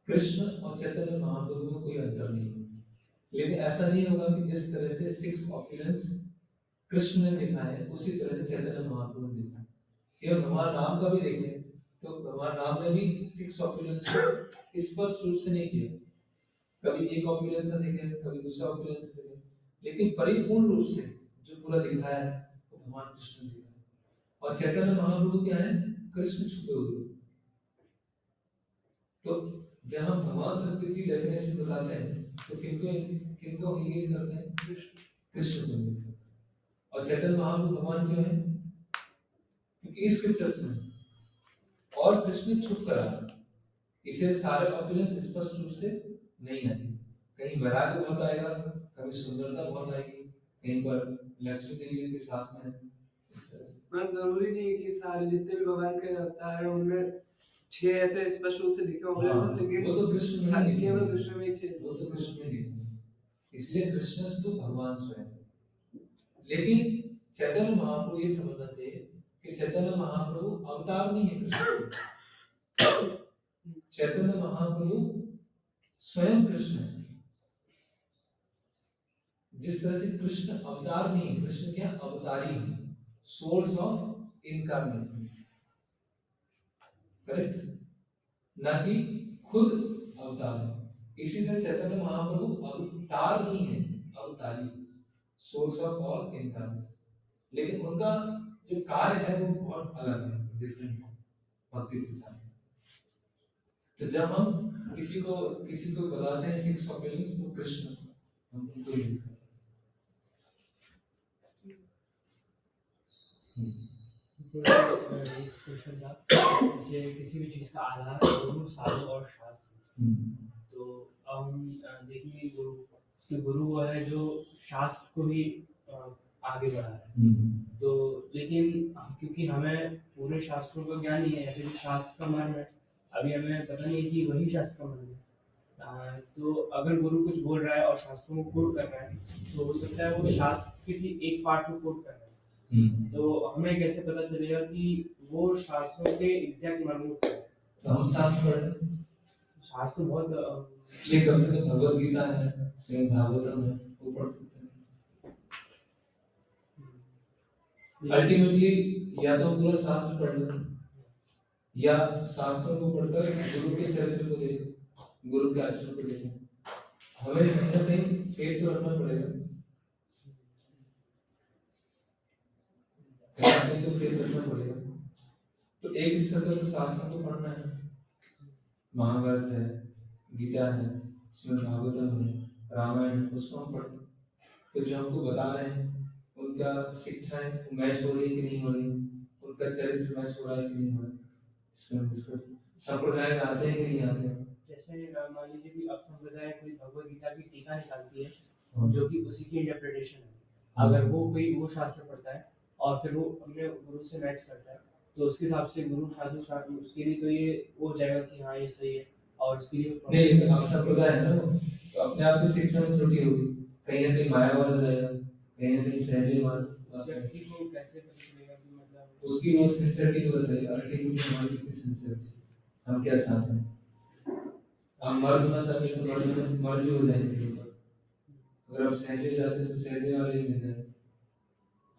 [SPEAKER 1] कृष्ण और चैतन्य महाप्रभु में कोई अंतर नहीं है, लेकिन ऐसा नहीं होगा कि जिस तरह से 6 ऑपुलेंस कृष्ण ने दिखाए उसी तरह से चैतन्य महाप्रभु ने दिखाए। केवल भगवान राम का भी देखें तो भगवान राम ने भी 6 ऑपुलेंस को स्पष्ट रूप से नहीं किया, कभी एक ऑपुलेंस से दिखे, कभी दूसरा ऑपुलेंस से दिखे, लेकिन परिपूर्ण रूप से जो पूरा दिखाया है वो भगवान कृष्ण ने दिखाया। और चैतन्य महाप्रभु क्या है, कृष्ण छुपे हुए। तो जब हम भगवान शब्द की डेफिनेशन बताते हैं तो किनको किनको इंगेज करते हैं, कृष्ण को इंगेज करते हैं। और चैतन्य महाप्रभु भगवान क्यों है, क्योंकि स्क्रिप्चर्स में और कृष्ण छुप कर आ, इसे सारे ऑपुलेंस स्पष्ट रूप से नहीं आएगी, कहीं वैराग्य बहुत आएगा, कभी सुंदरता बहुत आएगी, कहीं पर लक्ष्मी देवी के साथ में इस तरह से।
[SPEAKER 2] मतलब जरूरी नहीं है कि सारे जितने भी भगवान के अवतार हैं उनमें 6 ऐसे स्पष्ट रूप से दिखे होंगे, लेकिन
[SPEAKER 1] वो तो कृष्ण में
[SPEAKER 2] खाली
[SPEAKER 1] नहीं
[SPEAKER 2] केवल
[SPEAKER 1] दिखे,
[SPEAKER 2] कृष्ण में ही 6,
[SPEAKER 1] वो तो कृष्ण में दिखे, इसलिए कृष्ण तो भगवान स्वयं। लेकिन चैतन्य महाप्रभु ये समझना चाहिए कि चैतन्य महाप्रभु अवतार नहीं है कृष्ण, चैतन्य महाप्रभु स्वयं कृष्ण है। जिस तरह से कृष्ण अवतार नहीं, कृष्ण क्या अवतारी है, सोर्स ऑफ इनकार्नेशन, करेक्ट, ना कि खुद अवतार है। इसी तरह चैतन्य महाप्रभु अवतार नहीं है, अवतारी, सोर्स ऑफ ऑल इनकार्नेशन, लेकिन उनका जो कार्य है वो बहुत अलग है, डिफरेंट है भक्ति के साथ। तो जब हम किसी को बताते हैं सिक्स ऑफ फीलिंग्स, तो कृष्ण हम उनको ही लिखते हैं।
[SPEAKER 3] एक क्वेश्चन था, जैसे किसी भी चीज का आधार गुरु, साधु और शास्त्र। तो हम देखेंगे गुरु वो है जो शास्त्र को ही आगे बढ़ा है। तो लेकिन क्योंकि हमें पूरे शास्त्रों का ज्ञान नहीं है, या फिर शास्त्र का मर्म है अभी हमें पता नहीं है कि वही शास्त्र का मर्म है। तो अगर गुरु कुछ बोल रहा है और शास्त्रों को कोट कर रहा है, तो हो सकता है वो शास्त्र किसी एक पार्ट को कोट कर रहा है। तो हमें कैसे पता चलेगा कि वो शास्त्रों के एग्जैक्ट मर्म क्या है?
[SPEAKER 1] तो हम शास्त्र पढ़ें,
[SPEAKER 3] शास्त्र बहुत
[SPEAKER 1] ये कम से कम भगवद गीता है, श्रीमद् भागवतम है, वो पढ़ सकते हैं। अल्टीमेटली या तो पूरा शास्त्र पढ़ लो, या शास्त्रों को पढ़कर गुरु के चरित्र को देखो, गुरु के आचरण को देखो। हमें कहीं ना कहीं फेथ तो रखना पड़ेगा, कहीं तो फेथ रखना पड़ेगा। तो एक स्तर तक शास्त्रों को पढ़ना है, महाभारत है, गीता है, श्रीमद् भागवतम है, रामायण, उसको हम पढ़ें। तो जो हमको बता रहे हैं उनका शिक्षाएं मैच हो रही है कि नहीं हो रही, उनका चरित्र मैच हो रहा है कि नहीं हो रहा है, इसमें डिस्कस, संप्रदाय में आते हैं कि नहीं आते हैं।
[SPEAKER 3] जैसे मान लीजिए कि अब संप्रदाय कोई भगवद गीता की टीका निकालती है जो कि उसी की इंटरप्रिटेशन है, अगर वो शास्त्र पढ़ता है और फिर वो अपने गुरु से मैच करता है, तो उसके हिसाब से गुरु साधु उसके लिए तो ये हो जाएगा कि हाँ ये सही है, और उसके लिए
[SPEAKER 1] नहीं, अब संप्रदाय है ना, तो अपने आप की शिक्षा में त्रुटि होगी, कहीं ना कहीं मायावाद हो जाएगा, कहीं ना कहीं सहजवाद।
[SPEAKER 3] उस व्यक्ति को कैसे पता चलेगा कि मतलब
[SPEAKER 1] उसकी वो सिंसियरिटी को बताएगा, अल्टीमेटली हमारी कितनी सिंसियरिटी, हम क्या चाहते हैं। हम मर्ज होना चाहते हैं तो मर्ज भी हो जाएंगे, अगर आप सहजे जाते हैं तो सहजे वाले ही मिल जाएंगे।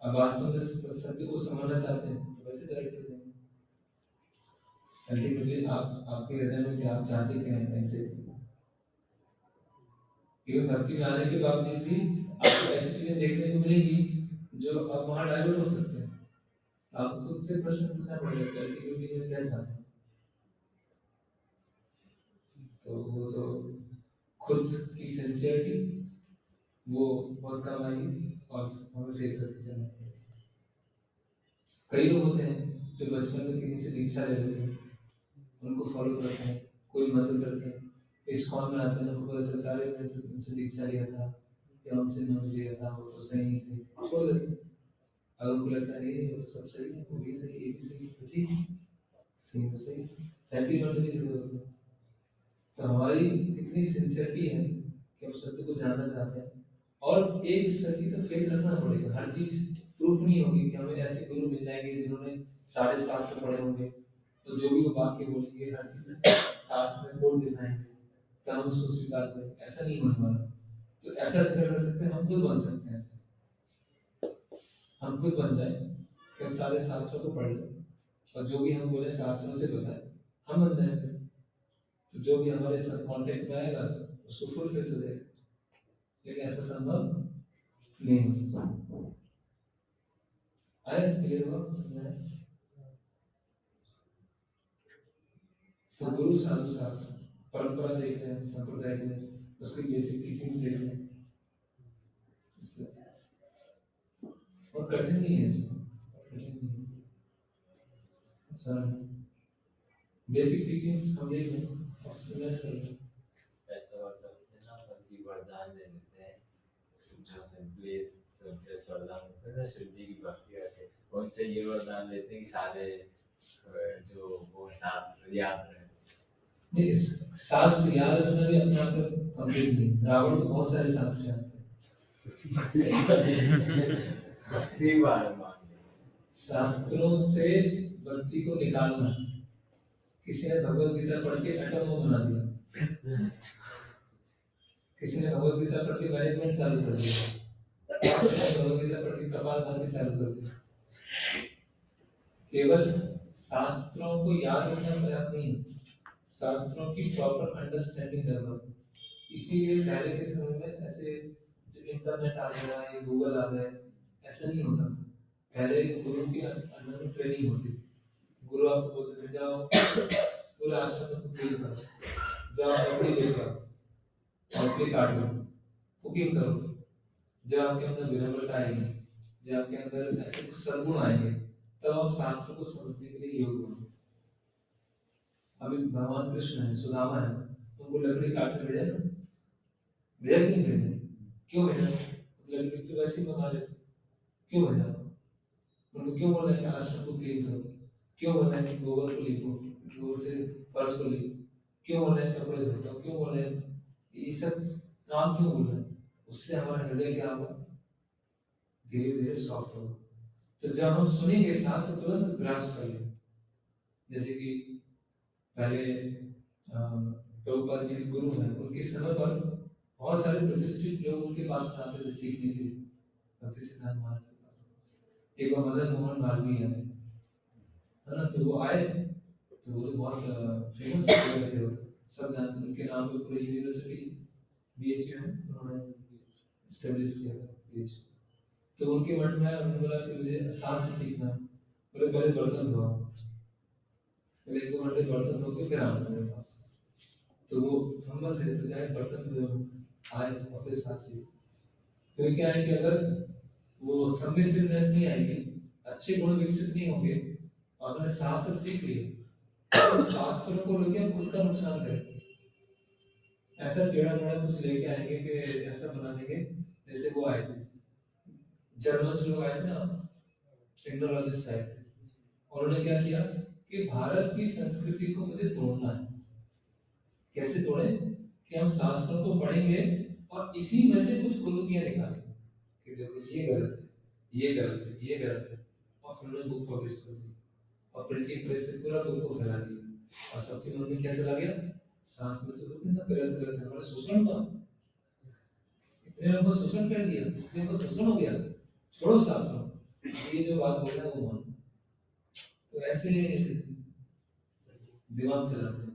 [SPEAKER 1] अब वास्तव में सत्य को समझना चाहते हैं तो वैसे डायरेक्ट हो जाएंगे। अल्टीमेटली आपके हृदय में क्या आप चाहते क्या हैं, ऐसे क्योंकि भक्ति में आने के बावजूद भी आपको ऐसी चीजें देखने को मिलेंगी जो आप वहां डाइवर्ट हो सकते हैं। आप खुद से प्रश्न पूछना पड़ेगा कि अल्टीमेटली मैं क्या चाहता हूँ। तो वो तो खुद की सिंसियरिटी वो बहुत काम आएगी, और हमें फेथ रख के चलना पड़ेगा। कई लोग होते हैं जो बचपन में किसी से दीक्षा ले लेते हैं, उनको फॉलो करते हैं, कोई मंत्र करते हैं, इस्कॉन में आते हैं, उनको पता चलता है मैंने तो उनसे दीक्षा लिया था या उनसे मंत्र लिया था, वो तो सही नहीं थे, छोड़ देते हैं। अगर उनको लगता है ये तो सब सही है, वो भी सही है, ये भी सही है, तो ठीक है, सही तो सही, सेंटीमेंट भी जुड़े होते हैं। तो हमारी कितनी सिंसियरिटी है कि हम सत्य को जानना चाहते हैं, और एक सत्य का फेथ रखना पड़ेगा। हर चीज प्रूफ नहीं होगी कि हमें ऐसे गुरु मिल जाएंगे जिन्होंने 7.5 शास्त्र पढ़े होंगे, तो जो भी वो वाक्य बोलेंगे हर चीज शास्त्र में बोल दिखाएंगे तो हम उसको स्वीकार करें, ऐसा नहीं होने वाला। तो ऐसा कर सकते हैं, हम खुद बन सकते हैं, ऐसे हम खुद बन जाए कि हम सारे शास्त्रों को पढ़ लें और जो भी हम बोले शास्त्रों से बताए, हम बन जाए। तो जो भी हमारे साथ कांटेक्ट में आएगा उसको फुल फिल हो जाएगा, लेकिन ऐसा संभव नहीं हो सकता। आए क्लियर हुआ, समझ? तो गुरु साधु शास्त्र परंपरा देख रहे हैं, संप्रदाय देख रहे हैं, उसकी बेसिक टीचिंग्स देख रहे हैं, और कठिन नहीं है इसमें, कठिन नहीं है, आसान है। बेसिक टीचिंग्स हम देख रहे हैं और समझ कर रहे हैं।
[SPEAKER 5] ऐसा और सब है ना, सबकी वरदान दे देते हैं, जो सिंपलेस वरदान होते हैं ना, शिव जी की भक्ति करके उनसे ये वरदान लेते हैं कि सारे जो वो शास्त्र याद रहे।
[SPEAKER 1] नहीं, शास्त्र याद रखना भी अपने आप में कंप्लीट नहीं। रावण को बहुत सारे शास्त्र याद थे, शास्त्रों से भक्ति को निकालना किसी ने भगवत गीता पढ़ के एटम बम बना दिया, किसी ने भगवत गीता पढ़ के मैनेजमेंट चालू कर दिया, किसी ने भगवत गीता पढ़ के कपालभाति चालू कर दिया। केवल शास्त्रों को याद रखना पर्याप्त नहीं, शास्त्रों की प्रॉपर अंडरस्टैंडिंग करना। इसीलिए पहले के समय में ऐसे जो इंटरनेट आ गया, ये गूगल आ गए, ऐसा नहीं होता। पहले गुरु की अंडर में ट्रेनिंग होती, गुरु आपको बोलते थे जाओ पूरे आश्रम को क्लीन करो, जाओ लकड़ी लेकर आओ, लकड़ी काटो, कुकिंग करो। जब आपके अंदर विनम्रता आएगी, जब आपके अंदर ऐसे कुछ सद्गुण आएंगे, तब आप शास्त्र को समझने के लिए योग्य होंगे। अभी भगवान कृष्ण है, सुदामा है, उनको लकड़ी काटने भेजा ना, भेजा कि नहीं भेजा? क्यों भेजा? लकड़ी तो वैसे ही बना लेते, क्यों भेजा? उनको क्यों बोल रहे हैं आश्रम को क्लीन करो? क्यों बोल रहे हैं गोबर को लीपो, गोबर से फर्श को लीपो? क्यों बोल रहे हैं कपड़े धोता? क्यों बोल रहे हैं ये सब काम क्यों बोल रहे हैं? उससे हमारा हृदय क्या होगा? धीरे धीरे सॉफ्ट होगा। तो जब हम सुनेंगे शास्त्र तुरंत ग्रास्प कर लेंगे। जैसे कि पहले प्रभुपाद जी गुरु हैं, उनके समय पर बहुत सारे प्रतिष्ठित लोग उनके पास आते थे सीखने के लिए, भक्ति सिद्धांत महाराज के पास। एक बार मदन मोहन मालवीय है ना, तो वो आए, तो वो तो बहुत फेमस थे, वो सब जानते, उनके नाम पे पूरी यूनिवर्सिटी बीएचयू में उन्होंने एस्टेब्लिश किया था बीएचयू। तो उनके मठ में उन्होंने बोला कि मुझे शास्त्र सीखना है, बोले पहले बर्तन धोओ, पहले 1-2 घंटे बर्तन धो के फिर आना मेरे पास। तो वो हम थे, तो जाए बर्तन धो आए और फिर शास्त्र सीखे। क्योंकि क्या है कि अगर वो सबमिसिवनेस नहीं आएगी, अच्छे गुण विकसित नहीं होंगे, और उन्होंने शास्त्र सीख लिए तो शास्त्रों को लेके हम खुद का नुकसान करेंगे। ऐसा टेढ़ा मेढ़ा कुछ लेके आएंगे कि ऐसा बना देंगे जैसे वो आए थे जर्मन से लोग आए थे ना, इंडोलॉजिस्ट आए थे, और उन्होंने क्या किया कि भारत की संस्कृति को मुझे तोड़ना है। कैसे तोड़े? कि हम शास्त्रों को पढ़ेंगे और इसी में से कुछ कुरीतियां निकालेंगे कि देखो ये गलत है, ये गलत है, ये गलत है, और फिर उन्होंने बुक पब्लिश कर दी और प्रिंटिंग प्रेस से पूरा बुक को फैला दिया। और सबके मन में क्या चला गया? शास्त्र में तो ना गलत गलत है, हमारा शोषण था, इतने लोगों को शोषण कर दिया, इसलिए को शोषण हो गया, छोड़ो शास्त्र, ये जो बात बोल रहा है वो मानो। तो ऐसे दिमाग चलाते हैं,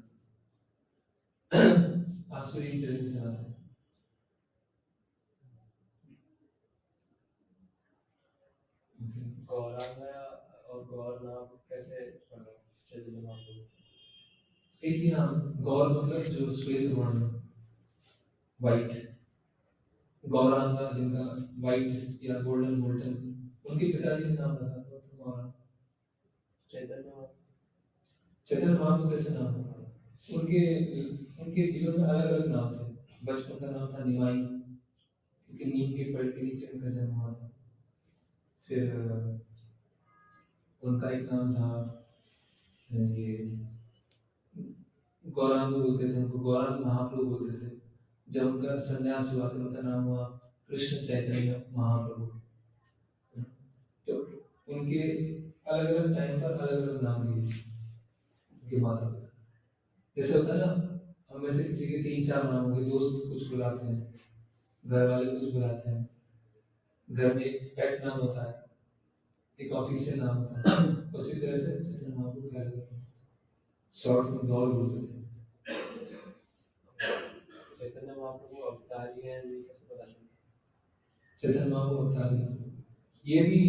[SPEAKER 1] आसुरी इंटेलिजेंस चलाते हैं।
[SPEAKER 6] गौरांगा और गौर नाम कैसे चैतन्य महाप्रभु?
[SPEAKER 1] एक ही नाम, गौर मतलब जो श्वेत वर्ण, व्हाइट, गौरांगा जिनका व्हाइट या गोल्डन गोल्डन, उनके पिताजी ने नाम रखा था तो गौरांगा। चैतन्य महाप्रभु कैसे नाम? उनके उनके जीवन में अलग अलग नाम थे। बचपन का नाम था निमाई, क्योंकि नीम के पेड़ के नीचे उनका जन्म हुआ था। फिर उनका एक नाम था ये गौरांग बोलते थे, उनको गौरांग महाप्रभु बोलते थे। जब उनका संन्यास हुआ तो उनका नाम हुआ कृष्ण चैतन्य महाप्रभु। तो उनके अलग अलग टाइम पर अलग अलग नाम दिए उनके माता पिता। जैसे होता है ना, हम में से किसी के 3-4 नाम होंगे, दोस्त कुछ बुलाते हैं, घर वाले कुछ बुलाते हैं, घर में एक पेट नाम होता है, एक ऑफिशियल नाम होता है, उसी तरह से चैतन्य महाप्रभु क्या करते हैं, शॉर्ट में गौर बोलते थे।
[SPEAKER 6] चैतन्य महाप्रभु अवतारी हैं, ये कैसे पता चला?
[SPEAKER 1] चैतन्य महाप्रभु अवतारी, ये भी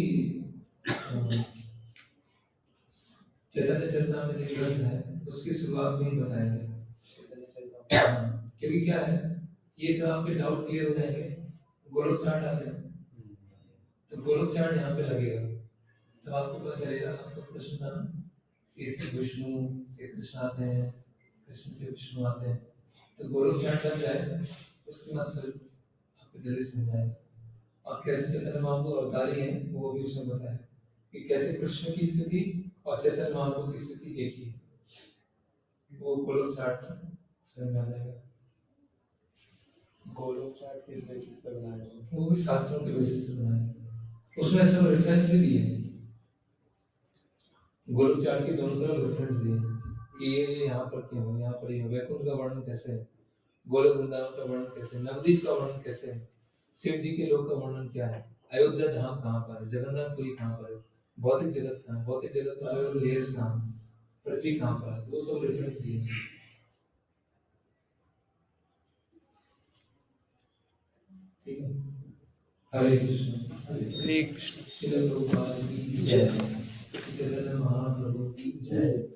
[SPEAKER 1] चैतन्य चरितामृत में ग्रंथ है, उसकी शुरुआत में ही बताया गया। क्योंकि क्या है, ये सब आपके डाउट क्लियर हो जाएंगे। गोलोक चार्ट आते हैं, तो गोलोक चार्ट यहाँ पे लगेगा, तब आपको पता चलेगा। आपको प्रश्न था कि विष्णु से कृष्ण आते हैं, कृष्ण से विष्णु आते हैं, तो गोलोक चार्ट लग जाए, उसके बाद फिर आपको जल्दी समझ आएगा। और कैसे चैतन्य महाप्रभु अवतारी हैं वो भी उसमें बताया कि कैसे कृष्ण की स्थिति और चैतन्य महाप्रभु की स्थिति एक ही है। वो गोलोक चार्ट समझ में आ जाएगा।
[SPEAKER 6] गोलोक चार्ट किस बेसिस पर बनाया है?
[SPEAKER 1] वो भी शास्त्रों के बेसिस पर बनाया है, उसमें सब रेफरेंस भी दिए हैं, गोलोक चार्ट के दोनों तरफ रेफरेंस दिए हैं। कि ये यहाँ पर क्यों, यहाँ पर ये वैकुंठ का वर्णन कैसे है, गोलोक वृंदावन का वर्णन कैसे है, नवदीप का वर्णन कैसे है, शिव जी के लोक का वर्णन क्या है, अयोध्या धाम कहाँ पर है, जगन्नाथपुरी कहाँ पर है, भौतिक जगत कहाँ है, भौतिक जगत में अलग लेयर्स कहाँ है, पृथ्वी कहाँ पर है, तो वो सब रेफरेंस दिए हैं। ठीक है, हरे कृष्ण
[SPEAKER 4] हरे कृष्ण।
[SPEAKER 1] श्रील प्रभुपाद की जय, श्री चैतन्य महाप्रभु की जय।